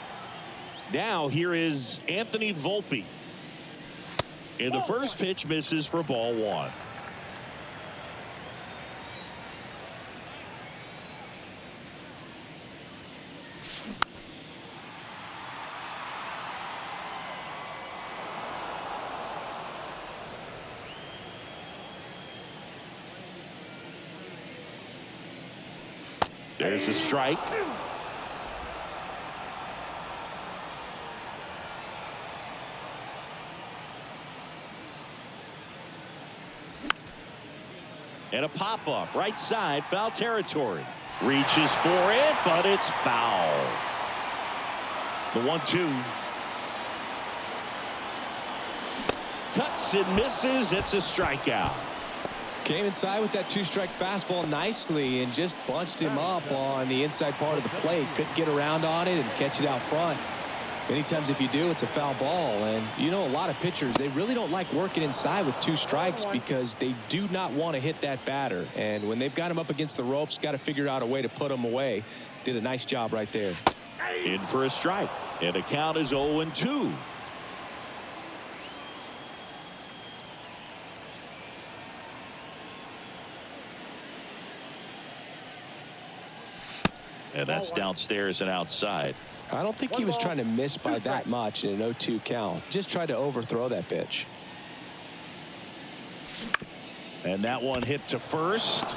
Now here is Anthony Volpe. And the first pitch misses for ball 1. There's a strike. And a pop-up right side, foul territory. Reaches for it, but it's foul. The 1-2. Cuts and misses. It's a strikeout. Came inside with that 2-strike fastball nicely and just bunched him up on the inside part of the plate. Couldn't get around on it and catch it out front. Many times if you do, it's a foul ball. And you know, a lot of pitchers, they really don't like working inside with 2 strikes because they do not want to hit that batter. And when they've got him up against the ropes, got to figure out a way to put him away. Did a nice job right there. In for a strike. And the count is 0-2. And that's downstairs and outside. I don't think he was trying to miss by that much in an 0-2 count. Just tried to overthrow that pitch. And that one hit to first.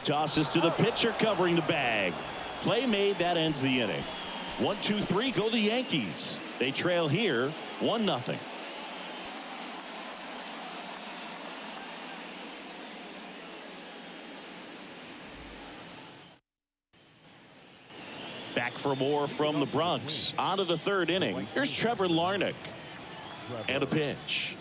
Tosses to the pitcher covering the bag. Play made. That ends the inning. 1-2-3 go the Yankees. They trail here 1-0. Back for more from the Bronx. On to the 3rd inning. Here's Trevor Larnach. And a pitch.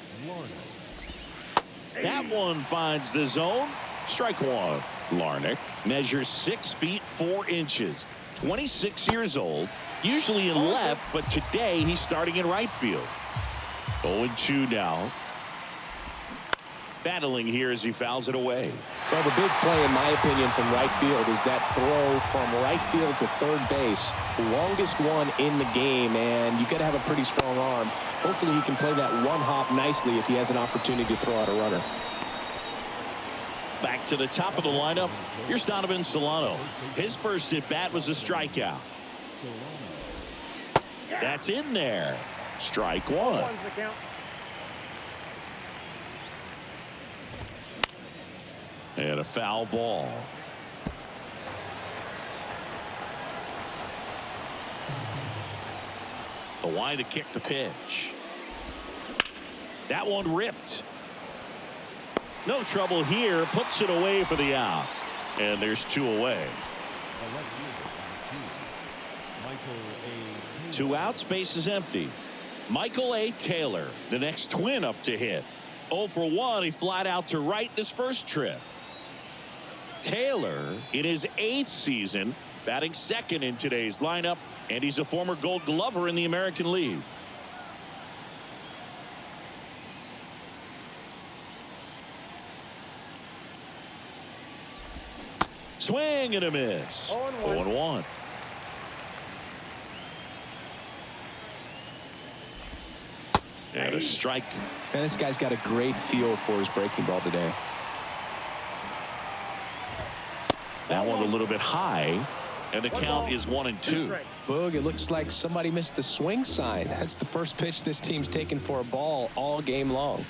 That one finds the zone. Strike 1. Larnach measures 6 feet 4 inches. 26 years old. Usually in left, but today he's starting in right field. 0-2 now. Battling here as he fouls it away. Well, the big play, in my opinion, from right field is that throw from right field to third base. The longest one in the game, and you've got to have a pretty strong arm. Hopefully he can play that one hop nicely if he has an opportunity to throw out a runner. Back to the top of the lineup. Here's Donovan Solano. His first at bat was a strikeout. That's in there. Strike 1. And a foul ball. The wide to kick the pitch. That one ripped. No trouble here. Puts it away for the out. And there's 2 away. 2 outs, base is empty. Michael A. Taylor, the next twin up to hit. 0 for 1. He flied out to right in his first trip. Taylor in his 8th season, batting second in today's lineup, and he's a former Gold Glover in the American League. Swing and a miss. 0-1. And a strike. Man, this guy's got a great feel for his breaking ball today. That one a little bit high, and the count is 1-2. Boog, it looks like somebody missed the swing sign. That's the first pitch this team's taken for a ball all game long.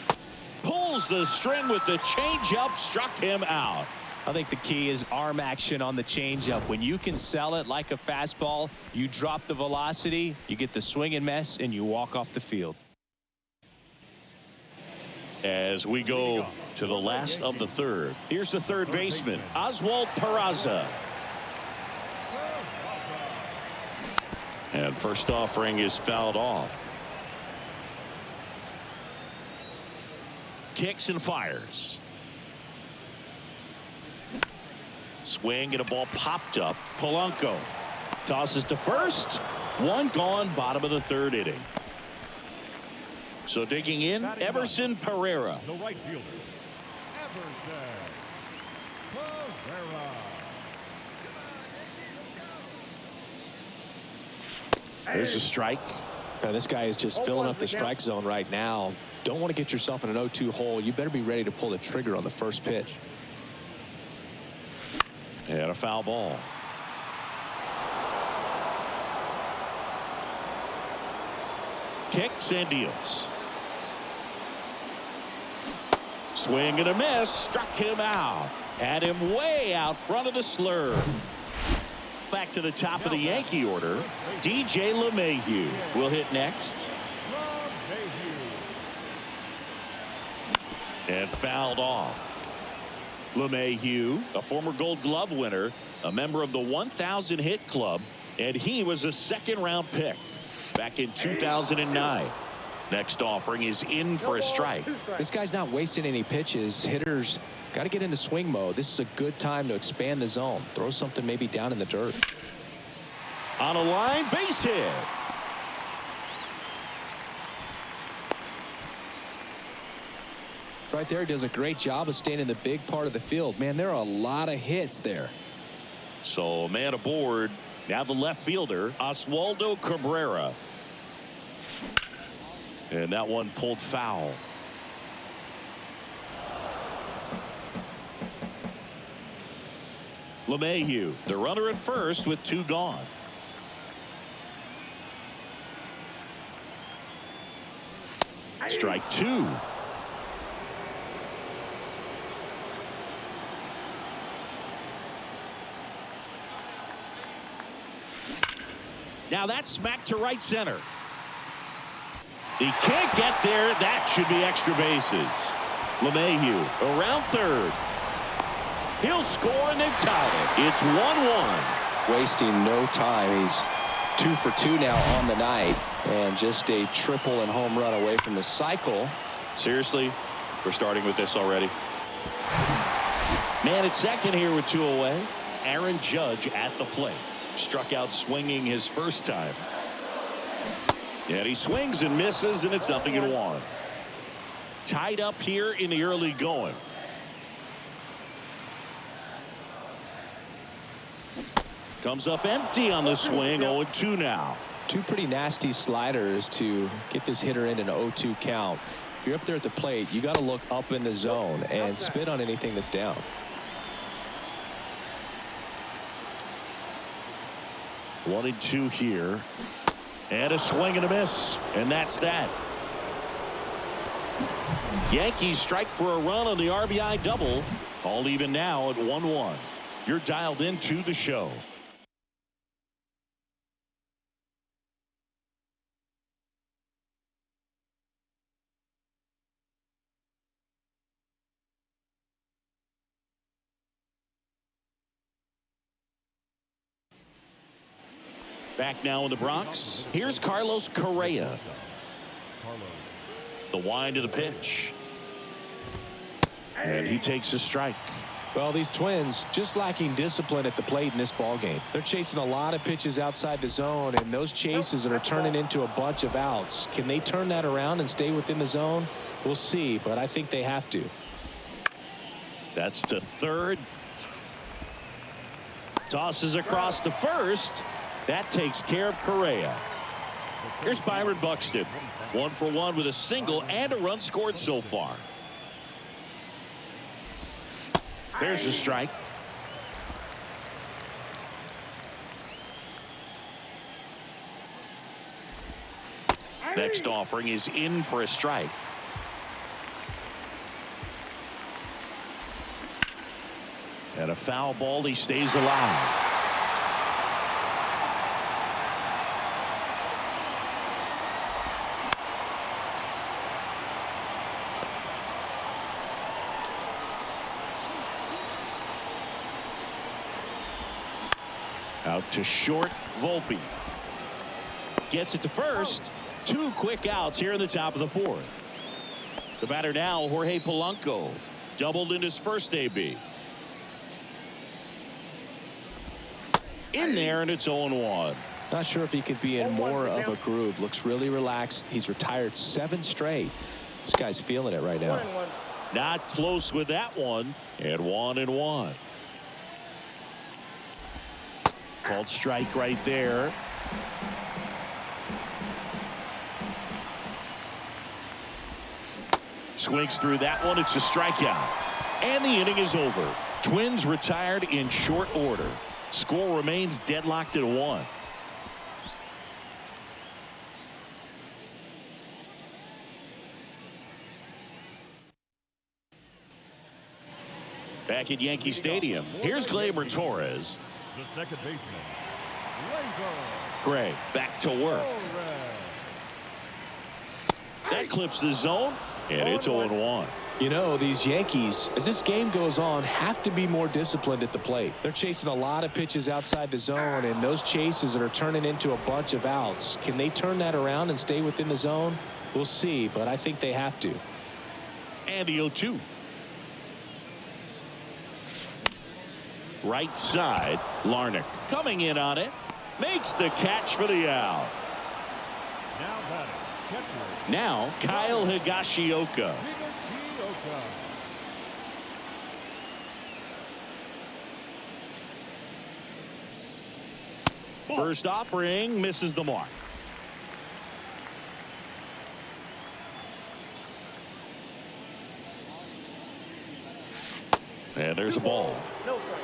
Pulls the string with the changeup, struck him out. I think the key is arm action on the changeup. When you can sell it like a fastball, you drop the velocity, you get the swing and miss, and you walk off the field. As we go to the last of the third, here's the third baseman, Oswald Peraza. And first offering is fouled off. Kicks and fires. Swing and a ball popped up. Polanco tosses to first. One gone, bottom of the third inning. So digging in, Everson Pereira. The right fielder, Everson Pereira. There's a strike. Now, this guy is just filling up the strike zone right now. Don't want to get yourself in an 0-2 hole. You better be ready to pull the trigger on the first pitch. And a foul ball. Kicks and deals. Swing and a miss. Struck him out. Had him way out front of the slur. Back to the top of the Yankee order. DJ LeMahieu will hit next. And fouled off. LeMahieu, a former Gold Glove winner, a member of the 1,000 hit club, and he was a second-round pick back in 2009. Next offering is in for a strike. This guy's not wasting any pitches. Hitters got to get into swing mode. This is a good time to expand the zone. Throw something maybe down in the dirt. On a line, base hit. Right there, does a great job of staying in the big part of the field. Man, there are a lot of hits there. So a man aboard. Now the left fielder, Oswaldo Cabrera. And that one pulled foul. LeMahieu, the runner at first with 2 gone. Strike 2. Now that's smacked to right center. He can't get there. That should be extra bases. LeMahieu around third. He'll score, and they've tied it. It's 1-1. Wasting no time. He's 2 for 2 now on the night, and just a triple and home run away from the cycle. Seriously, we're starting with this already. Man at second here with 2 away. Aaron Judge at the plate. Struck out swinging his first time. And he swings and misses, and it's 0-1. Tied up here in the early going. Comes up empty on the swing. 0-2 now. 2 pretty nasty sliders to get this hitter in an 0-2 count. If you're up there at the plate, you got to look up in the zone and spit on anything that's down. 1-2 here. And a swing and a miss. And that's that. Yankees strike for a run on the RBI double. All even now at 1-1. You're dialed into the show. Back now in the Bronx. Here's Carlos Correa. The wind of the pitch. And he takes a strike. Well, these Twins just lacking discipline at the plate in this ball game. They're chasing a lot of pitches outside the zone, and those chases are turning into a bunch of outs. Can they turn that around and stay within the zone? We'll see, but I think they have to. That's to third. Tosses across to first. That takes care of Correa. Here's Byron Buxton. 1 for 1 with a single and a run scored so far. There's a strike. Next offering is in for a strike. And a foul ball. He stays alive. Out to short. Volpe gets it to first. 2 quick outs here in the top of the 4th. The batter now, Jorge Polanco, doubled in his first AB. In there, and it's 0-1. Not sure if he could be in more of a groove. Looks really relaxed. He's retired 7 straight. This guy's feeling it right now. Not close with that one. And 1-1. Called strike right there. Swings through that one. It's a strikeout. And the inning is over. Twins retired in short order. Score remains deadlocked at 1. Back at Yankee Stadium. Here's Gleyber Torres. The second baseman, Gray back to work. That clips the zone, and it's 0-1. You know, these Yankees, as this game goes on, have to be more disciplined at the plate. They're chasing a lot of pitches outside the zone, and those chases are turning into a bunch of outs. Can they turn that around and stay within the zone? We'll see, but I think they have to. And the 0-2. Right side, Larnach coming in on it. Makes the catch for the out. now batting, catcher. Now Kyle Higashioka. First offering misses the mark. And there's a ball. No strike.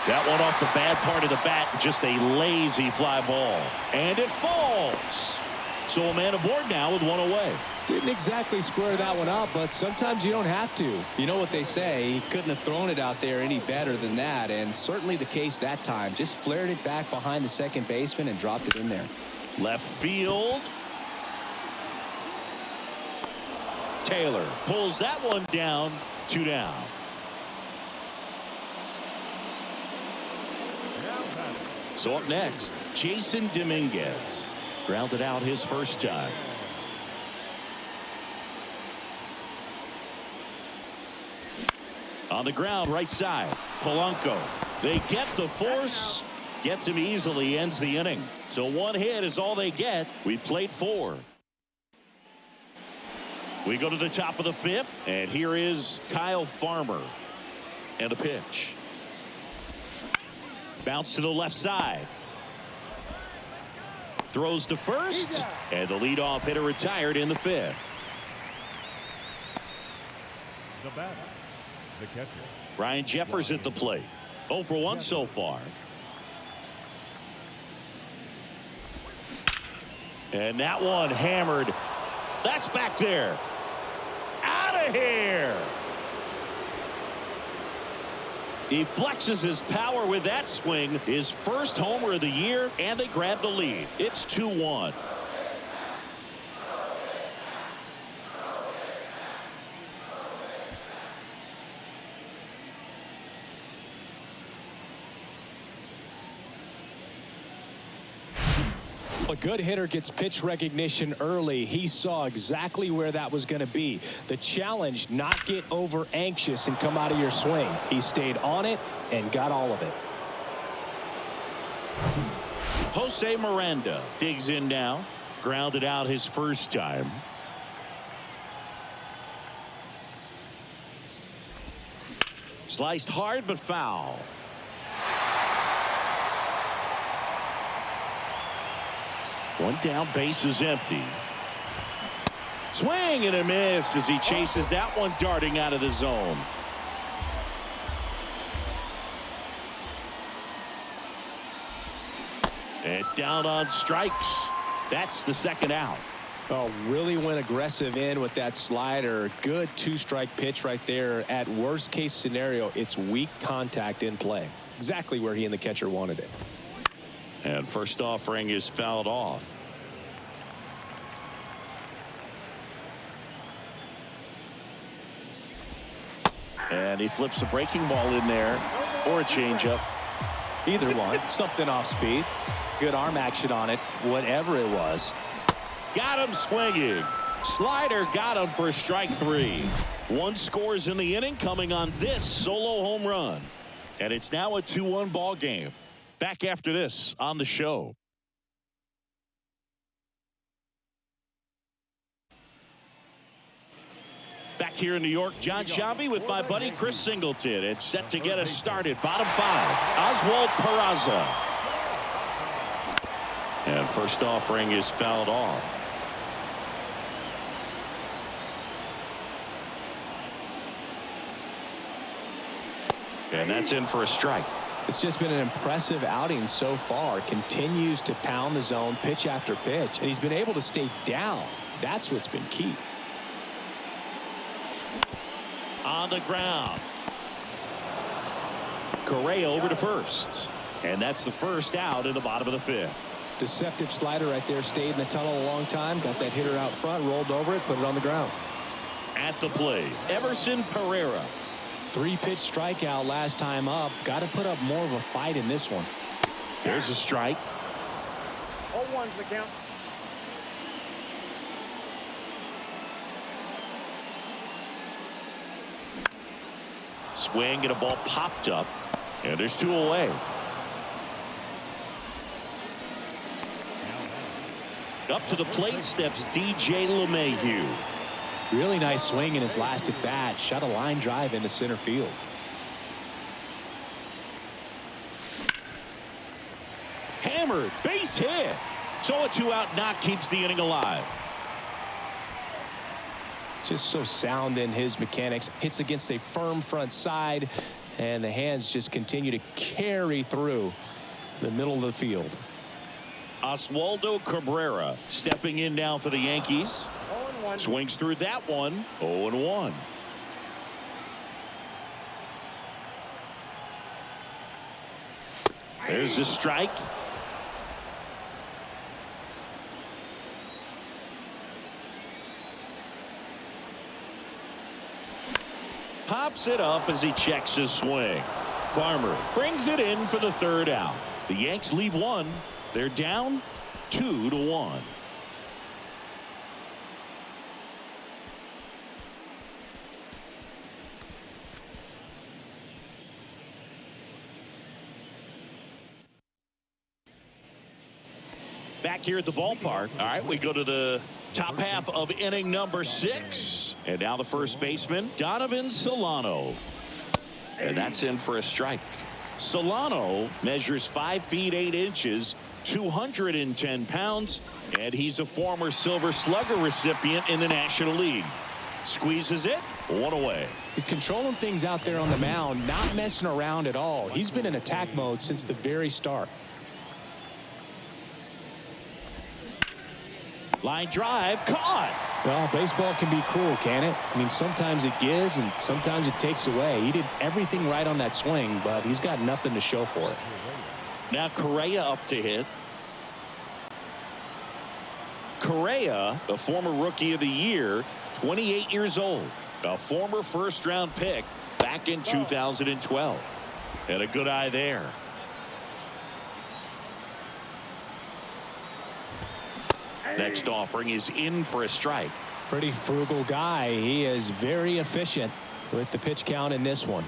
That one off the bad part of the bat. Just a lazy fly ball. And it falls. So a man aboard now with one away. Didn't exactly square that one up, but sometimes you don't have to. You know what they say, he couldn't have thrown it out there any better than that, and certainly the case that time. Just flared it back behind the second baseman and dropped it in there. Left field. Taylor pulls that one down. 2 down. So up next, Jason Dominguez. Grounded out his first time. On the ground, right side, Polanco. They get the force. Gets him easily, ends the inning. So 1 hit is all they get. We played 4. We go to the top of the 5th, and here is Kyle Farmer. And a pitch. Bounce to the left side. Throws to first, and the leadoff hitter retired in the 5th. The batter, the catcher. Ryan Jeffers at the plate. 0 for 1 so far. And that one hammered. That's back there. Out of here. He flexes his power with that swing. His first homer of the year, and they grab the lead. It's 2-1. A good hitter gets pitch recognition early. He saw exactly where that was going to be. The challenge, not get over anxious and come out of your swing. He stayed on it and got all of it. Jose Miranda digs in now. Grounded out his first time. Sliced hard but foul. One down, base is empty. Swing and a miss as he chases that one darting out of the zone. And down on strikes. That's the second out. Oh, really went aggressive in with that slider. Good two-strike pitch right there. At worst case scenario, it's weak contact in play. Exactly where he and the catcher wanted it. And first offering is fouled off. And he flips a breaking ball in there, or a changeup. Either one. Something off speed. Good arm action on it. Whatever it was. Got him swinging. Slider got him for strike three. One scores in the inning coming on this solo home run. And it's now a 2-1 ball game. Back after this on the show. Back here in New York, John Sciambi with my buddy Chris Singleton. It's set to get us started. Bottom five, Oswald Peraza. And first offering is fouled off. And that's in for a strike. It's just been an impressive outing so far. Continues to pound the zone pitch after pitch, and he's been able to stay down. That's what's been key. On the ground. Correa over to first. And that's the first out in the bottom of the fifth. Deceptive slider right there. Stayed in the tunnel a long time. Got that hitter out front. Rolled over it. Put it on the ground. At the plate, Everson Pereira. 3-pitch strikeout last time up. Got to put up more of a fight in this one. There's a strike. 0-1's the count. Swing and a ball popped up. And there's two away. Up to the plate steps DJ LeMahieu. Really nice swing in his last at bat. Shot a line drive into center field. Hammered, base hit. So a 2-out knock keeps the inning alive. Just so sound in his mechanics. Hits against a firm front side, and the hands just continue to carry through the middle of the field. Oswaldo Cabrera stepping in now for the Yankees. 0-1. Swings through that one. 0-1. There's the strike. Pops it up as he checks his swing. Farmer brings it in for the third out. The Yanks leave one. They're down 2-1. Back here at the ballpark. All right, we go to the top half of inning number 6. And now the first baseman, Donovan Solano. And that's in for a strike. Solano measures 5 feet 8 inches, 210 pounds, and he's a former Silver Slugger recipient in the National League. Squeezes it, 1 away. He's controlling things out there on the mound, not messing around at all. He's been in attack mode since the very start. Line drive, caught. Well, baseball can be cruel, can it? I mean, sometimes it gives and sometimes it takes away. He did everything right on that swing, but he's got nothing to show for it. Now Correa up to hit. Correa, a former Rookie of the Year, 28 years old, a former first-round pick back in 2012. Had a good eye there. Next offering is in for a strike. Pretty frugal guy. He is very efficient with the pitch count in this one.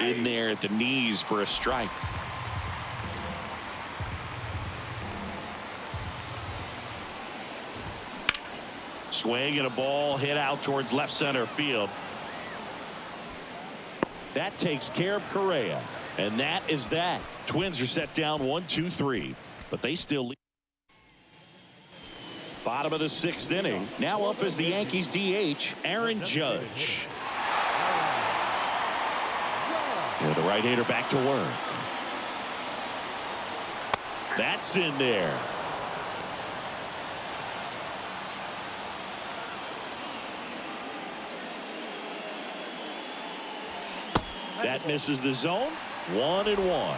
In there at the knees for a strike. Swing and a ball hit out towards left center field. That takes care of Correa. And that is that. Twins are set down 1-2-3. But they still lead. Bottom of the 6th inning. Now up is the Yankees DH, Aaron Judge. Yeah, the right-hander back to work. That's in there. That misses the zone. 1-1.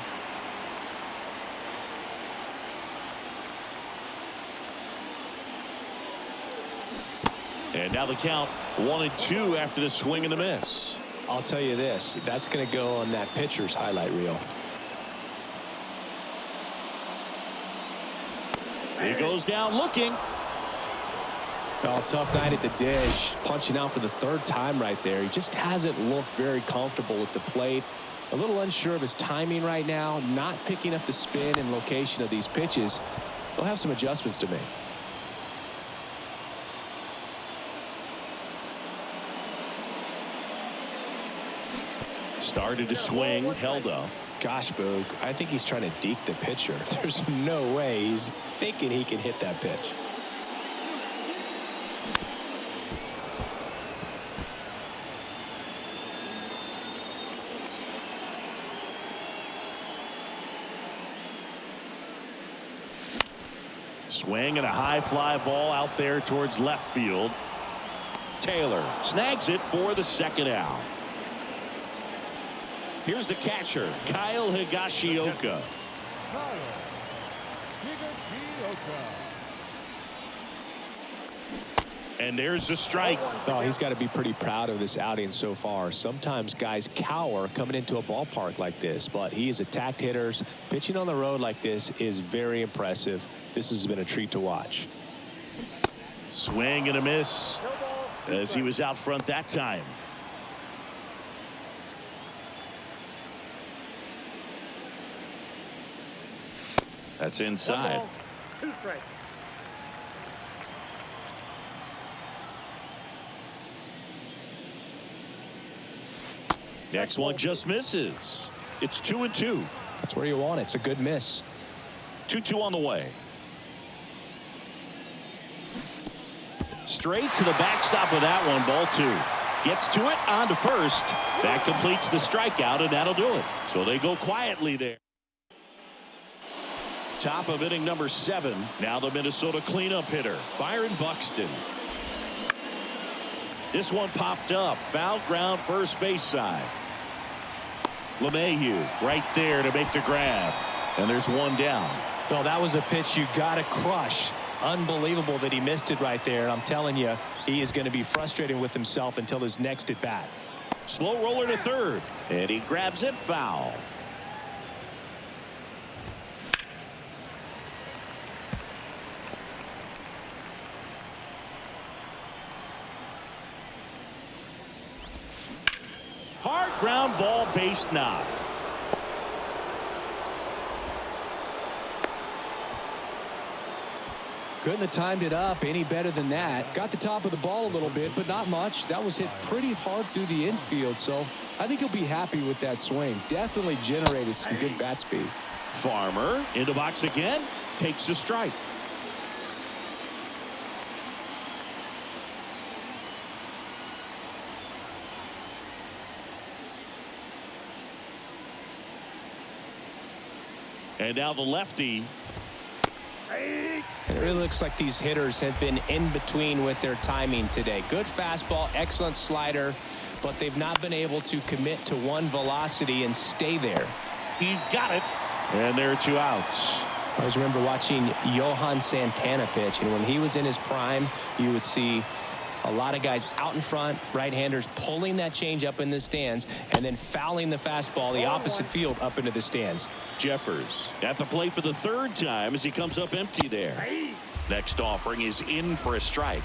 And now the count 1-2 after the swing and the miss. I'll tell you this, that's going to go on that pitcher's highlight reel. He goes down looking. Oh, tough night at the dish, punching out for the 3rd time right there. He just hasn't looked very comfortable at the plate. A little unsure of his timing right now, not picking up the spin and location of these pitches. He'll have some adjustments to make. Started to swing, held up. Gosh, Boog, I think he's trying to deke the pitcher. There's no way he's thinking he can hit that pitch. Swing and a high fly ball out there towards left field. Taylor snags it for the 2nd out. Here's the catcher, Kyle Higashioka. And there's the strike. Oh, he's got to be pretty proud of this outing so far. Sometimes guys cower coming into a ballpark like this, but he has attacked hitters. Pitching on the road like this is very impressive. This has been a treat to watch. Swing and a miss as he was out front that time. That's inside. 2 strikes. Next one just misses. It's 2-2. That's where you want it. It's a good miss. 2-2 on the way. Straight to the backstop with that one. Ball 2. Gets to it on to first. That completes the strikeout, and that'll do it. So they go quietly there. Top of inning number 7. Now the Minnesota cleanup hitter, Byron Buxton. This one popped up. Foul ground first base side. LeMahieu right there to make the grab. And there's one down. Well, that was a pitch you got to crush. Unbelievable that he missed it right there. I'm telling you, he is going to be frustrated with himself until his next at bat. Slow roller to third. And he grabs it foul. Hard ground ball, base knock. Couldn't have timed it up any better than that. Got the top of the ball a little bit, but not much. That was hit pretty hard through the infield, so I think he'll be happy with that swing. Definitely generated some good bat speed. Farmer in the box again, takes the strike. And now the lefty And it really looks like these hitters have been in between with their timing today. Good fastball, excellent slider, but they've not been able to commit to one velocity and stay there. He's got it. And there are 2 outs. I always remember watching Johan Santana pitch, and when he was in his prime, you would see a lot of guys out in front, right-handers pulling that change up in the stands and then fouling the fastball the opposite field up into the stands. Jeffers at the plate for the 3rd time as he comes up empty there. Next offering is in for a strike.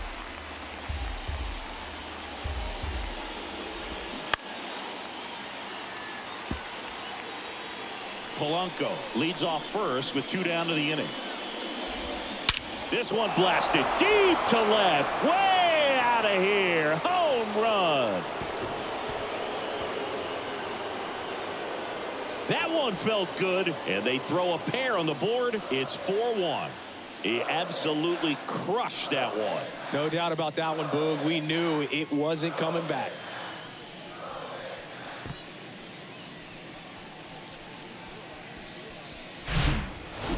Polanco leads off first with 2 down to the inning. This one blasted deep to left. Way out of here. Home run. That one felt good, and they throw a pair on the board. It's 4-1. He absolutely crushed that one. No doubt about that one, Boog. We knew it wasn't coming back.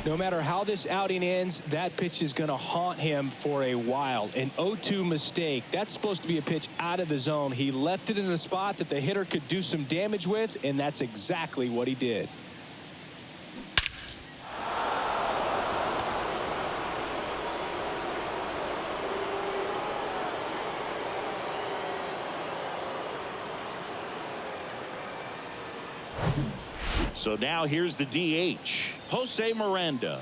No matter how this outing ends, that pitch is going to haunt him for a while. An 0-2 mistake. That's supposed to be a pitch out of the zone. He left it in a spot that the hitter could do some damage with, and that's exactly what he did. So now here's the DH, Jose Miranda.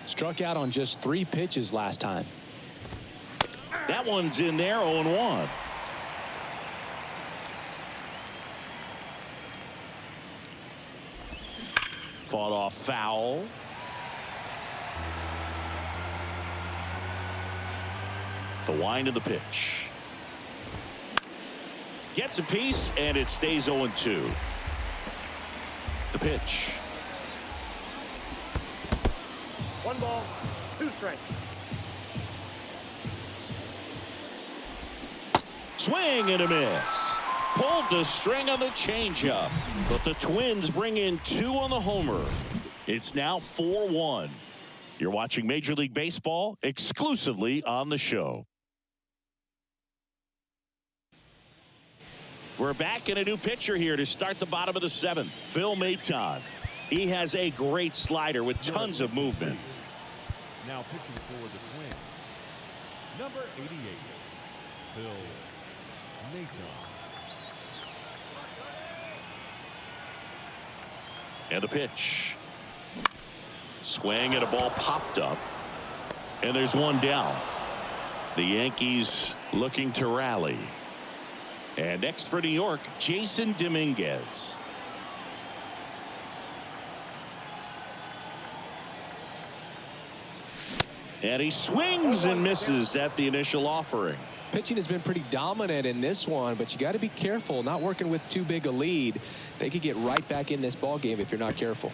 Struck out on just 3 pitches last time. That one's in there, 0-1. Fought off foul. The wind of the pitch. Gets a piece, and it stays 0-2. The pitch. 1 ball, 2 strikes. Swing and a miss. Pulled the string on the changeup, but the Twins bring in 2 on the homer. It's now 4-1. You're watching Major League Baseball exclusively on the show. We're back in a new pitcher here to start the bottom of the 7th. Phil Maton. He has a great slider with tons of movement. Now pitching for the Twins, number 88, Phil Maton. And a pitch. Swing and a ball popped up. And there's 1 down. The Yankees looking to rally. And next for New York, Jason Dominguez. And he swings and misses at the initial offering. Pitching has been pretty dominant in this one, but you got to be careful. Not working with too big a lead. They could get right back in this ball game if you're not careful.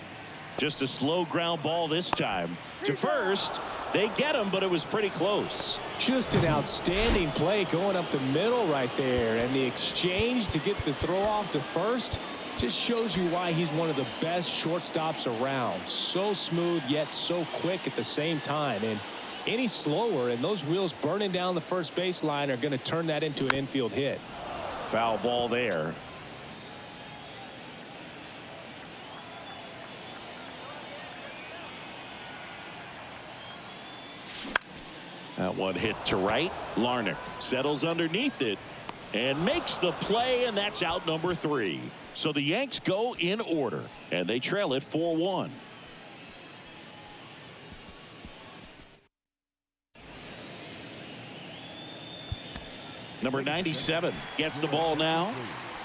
Just a slow ground ball this time to first. They get him, but it was pretty close. Just an outstanding play going up the middle right there, and the exchange to get the throw off to first just shows you why he's one of the best shortstops around. So smooth yet so quick at the same time, and any slower and those wheels burning down the first baseline are going to turn that into an infield hit. Foul ball there. That one hit to right. Larnach settles underneath it and makes the play, and that's out number 3. So the Yanks go in order, and they trail it 4-1. Number 97 gets the ball now.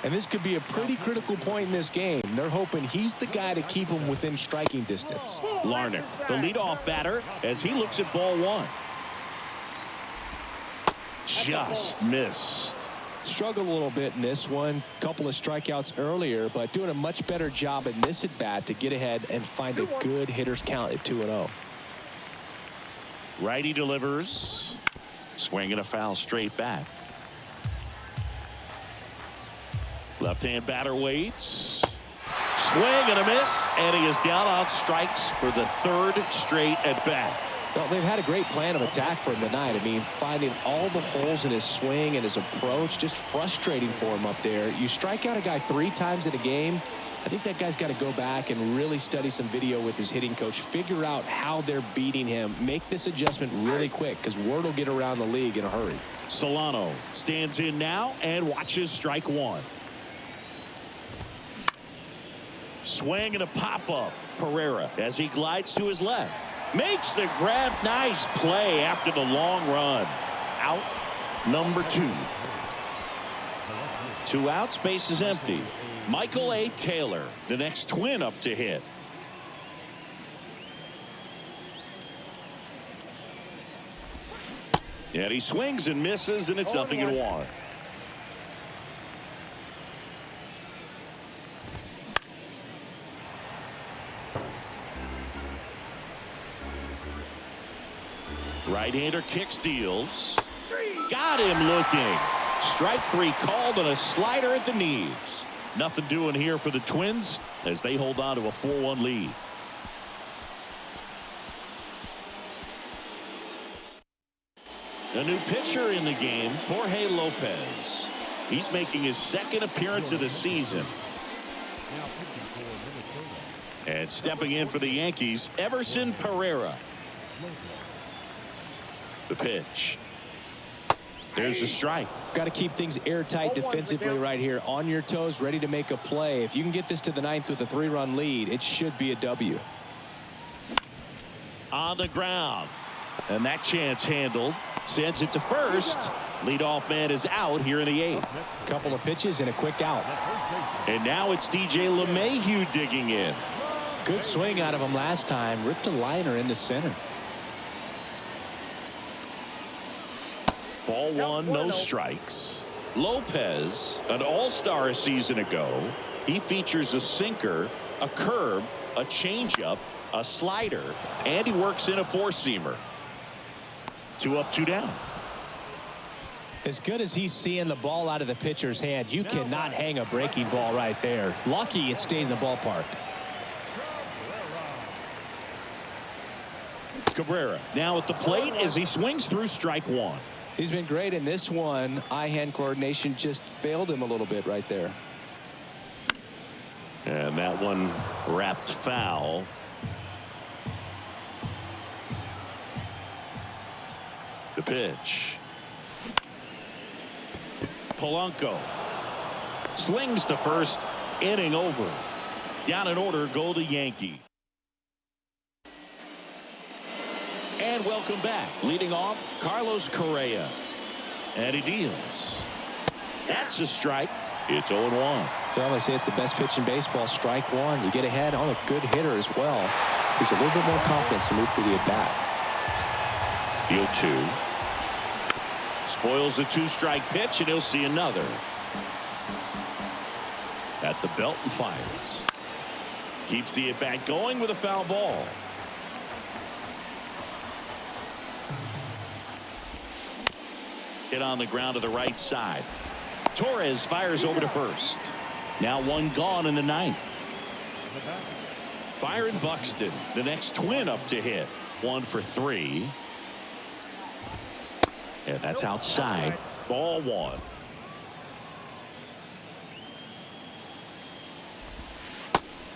And this could be a pretty critical point in this game. They're hoping he's the guy to keep them within striking distance. Larnach, the leadoff batter, as he looks at ball 1. Just missed. Struggled a little bit in this one. Couple of strikeouts earlier, but doing a much better job in this at bat to get ahead and find a good hitter's count at 2-0. Righty delivers. Swing and a foul straight back. Left-hand batter waits. Swing and a miss, and he is down on strikes for the 3rd straight at bat. Well, they've had a great plan of attack for him tonight. I mean, finding all the holes in his swing and his approach, just frustrating for him up there. You strike out a guy 3 times in a game, I think that guy's got to go back and really study some video with his hitting coach, figure out how they're beating him, make this adjustment really quick because word will get around the league in a hurry. Solano stands in now and watches strike 1. Swing and a pop-up. Pereira, as he glides to his left, makes the grab. Nice play after the long run. Out number 2. 2 outs, base is empty. Michael A. Taylor, the next twin up to hit. And he swings and misses, and it's 0-1. Right-hander kicks, deals. Got him looking. Strike 3 called on a slider at the knees. Nothing doing here for the Twins as they hold on to a 4-1 lead. A new pitcher in the game, Jorge Lopez. He's making his 2nd appearance of the season. And stepping in for the Yankees, Everson Pereira. The pitch. There's the strike. Got to keep things airtight defensively right here. On your toes, ready to make a play. If you can get this to the 9th with a 3-run lead, it should be a W. On the ground. And that chance handled. Sends it to first. Leadoff man is out here in the 8th. Couple of pitches and a quick out. And now it's DJ LeMahieu digging in. Good swing out of him last time. Ripped a liner into center. Ball 1, no strikes. Lopez, an all-star a season ago. He features a sinker, a curve, a changeup, a slider, and he works in a 4-seamer. 2 up, 2 down. As good as he's seeing the ball out of the pitcher's hand, you cannot hang a breaking ball right there. Lucky it stayed in the ballpark. Cabrera now at the plate as he swings through strike 1. He's been great in this one. Eye-hand coordination just failed him a little bit right there. And that one wrapped foul. The pitch. Polanco slings to first. Inning over. Down in order go the Yankees. And welcome back. Leading off, Carlos Correa. And he deals. That's a strike. It's 0-1. Well, they say it's the best pitch in baseball. Strike 1. You get ahead on a good hitter as well. There's a little bit more confidence to move through the at-bat. 0-2. Spoils the 2-strike pitch, and he'll see another. At the belt and fires. Keeps the at-bat going with a foul ball. Hit on the ground to the right side. Torres fires over to first. Now 1 gone in the 9th. Byron Buxton, the next twin up to hit. 1 for 3. And that's outside. Ball 1.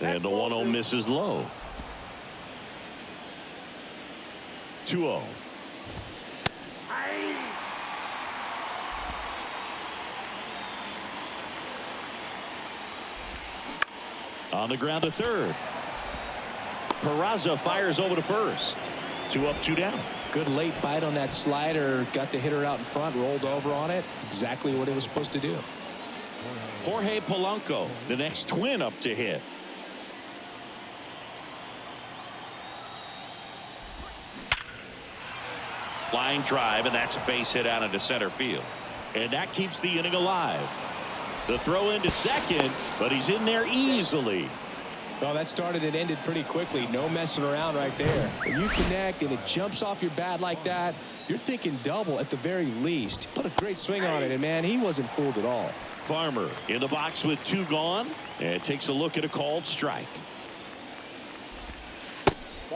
And the 1-0 misses low. 2-0. On the ground to third. Peraza fires over to first. 2 up, 2 down. Good late bite on that slider. Got the hitter out in front, rolled over on it. Exactly what it was supposed to do. Jorge Polanco, the next twin up to hit. Line drive, and that's a base hit out into center field. And that keeps the inning alive. The throw into second, but he's in there easily. Well, that started and ended pretty quickly. No messing around right there. When you connect and it jumps off your bat like that, you're thinking double at the very least. Put a great swing on it, and man, he wasn't fooled at all. Farmer in the box with 2 gone and takes a look at a called strike.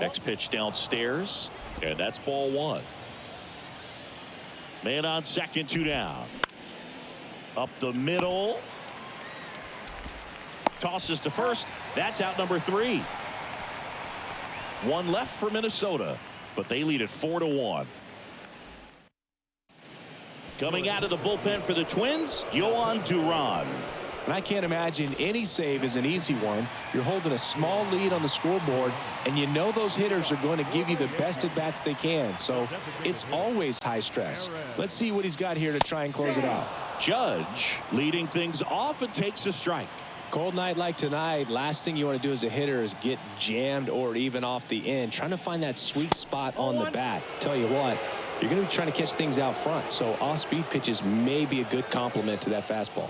Next pitch downstairs, and that's ball one. Man on second, 2 down. Up the middle. Tosses to first. That's out number 3. One left for Minnesota, but they lead it 4-1. Coming out of the bullpen for the Twins, Yohan Duran. And I can't imagine any save is an easy one. You're holding a small lead on the scoreboard, and you know those hitters are going to give you the best at-bats they can. So it's always high stress. Let's see what he's got here to try and close it out. Judge leading things off and takes a strike. Cold night like tonight, last thing you want to do as a hitter is get jammed or even off the end. Trying to find that sweet spot on the bat. Tell you what, you're going to be trying to catch things out front. So off-speed pitches may be a good complement to that fastball.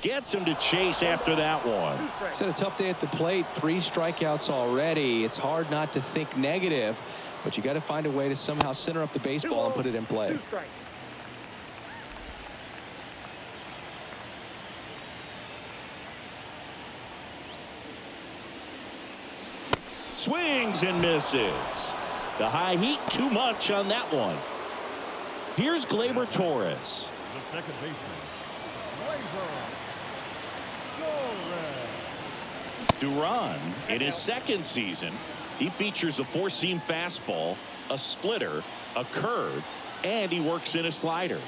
Gets him to chase after that one. He's had a tough day at the plate. 3 strikeouts already. It's hard not to think negative, but you got to find a way to somehow center up the baseball and put it in play. Swings and misses. The high heat too much on that one. Here's Gleyber Torres. The second baseman, Gleyber. Duran, in his second season, he features a 4-seam fastball, a splitter, a curve, and he works in a slider.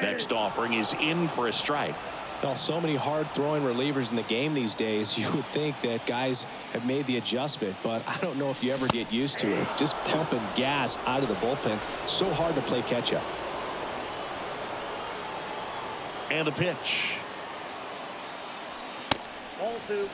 Next offering is in for a strike. Well, so many hard-throwing relievers in the game these days, you would think that guys have made the adjustment, but I don't know if you ever get used to it. Just pumping gas out of the bullpen, so hard to play catch-up. And the pitch. Ball 2.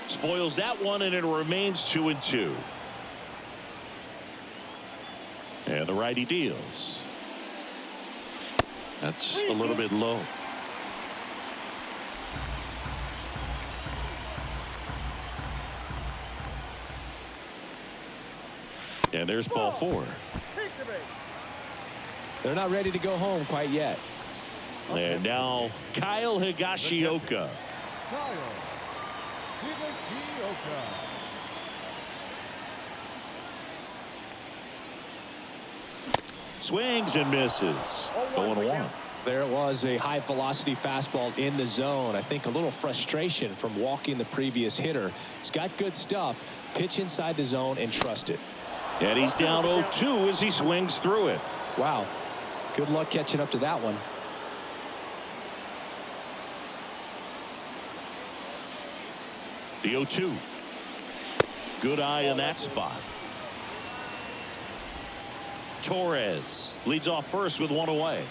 Spoils that one, and it remains 2-2. And the righty deals. That's a little bit low. And there's ball 4. They're not ready to go home quite yet. And now Kyle Higashioka. Swings and misses. 0-1. There it was, a high velocity fastball in the zone. I think a little frustration from walking the previous hitter. He's got good stuff. Pitch inside the zone and trust it. And he's down 0-2 as he swings through it. Wow. Good luck catching up to that one. The 0-2. Good eye in that spot. Torres leads off first with 1 away.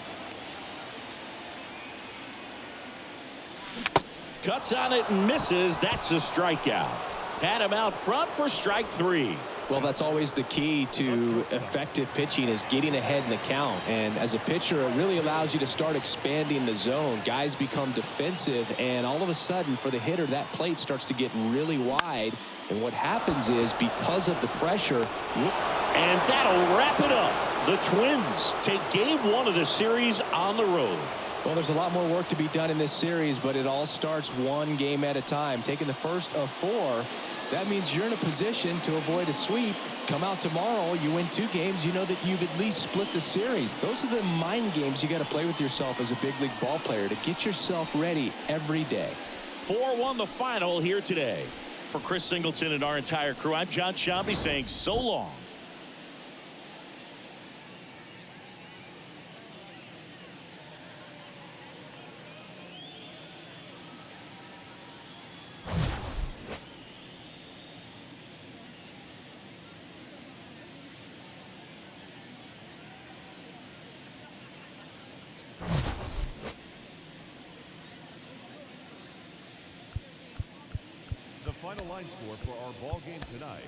Cuts on it and misses. That's a strikeout. Had him out front for strike 3. Well, that's always the key to effective pitching, is getting ahead in the count. And as a pitcher, it really allows you to start expanding the zone. Guys become defensive, and all of a sudden, for the hitter, that plate starts to get really wide. And what happens is, because of the pressure, and that'll wrap it up. The Twins take game 1 of the series on the road. Well, there's a lot more work to be done in this series, but it all starts one game at a time. Taking the first of 4, that means you're in a position to avoid a sweep. Come out tomorrow, you win 2 games, you know that you've at least split the series. Those are the mind games you got to play with yourself as a big league ball player to get yourself ready every day. 4-1 the final here today. For Chris Singleton and our entire crew, I'm John Shambi saying so long. The final line score for our ball game tonight.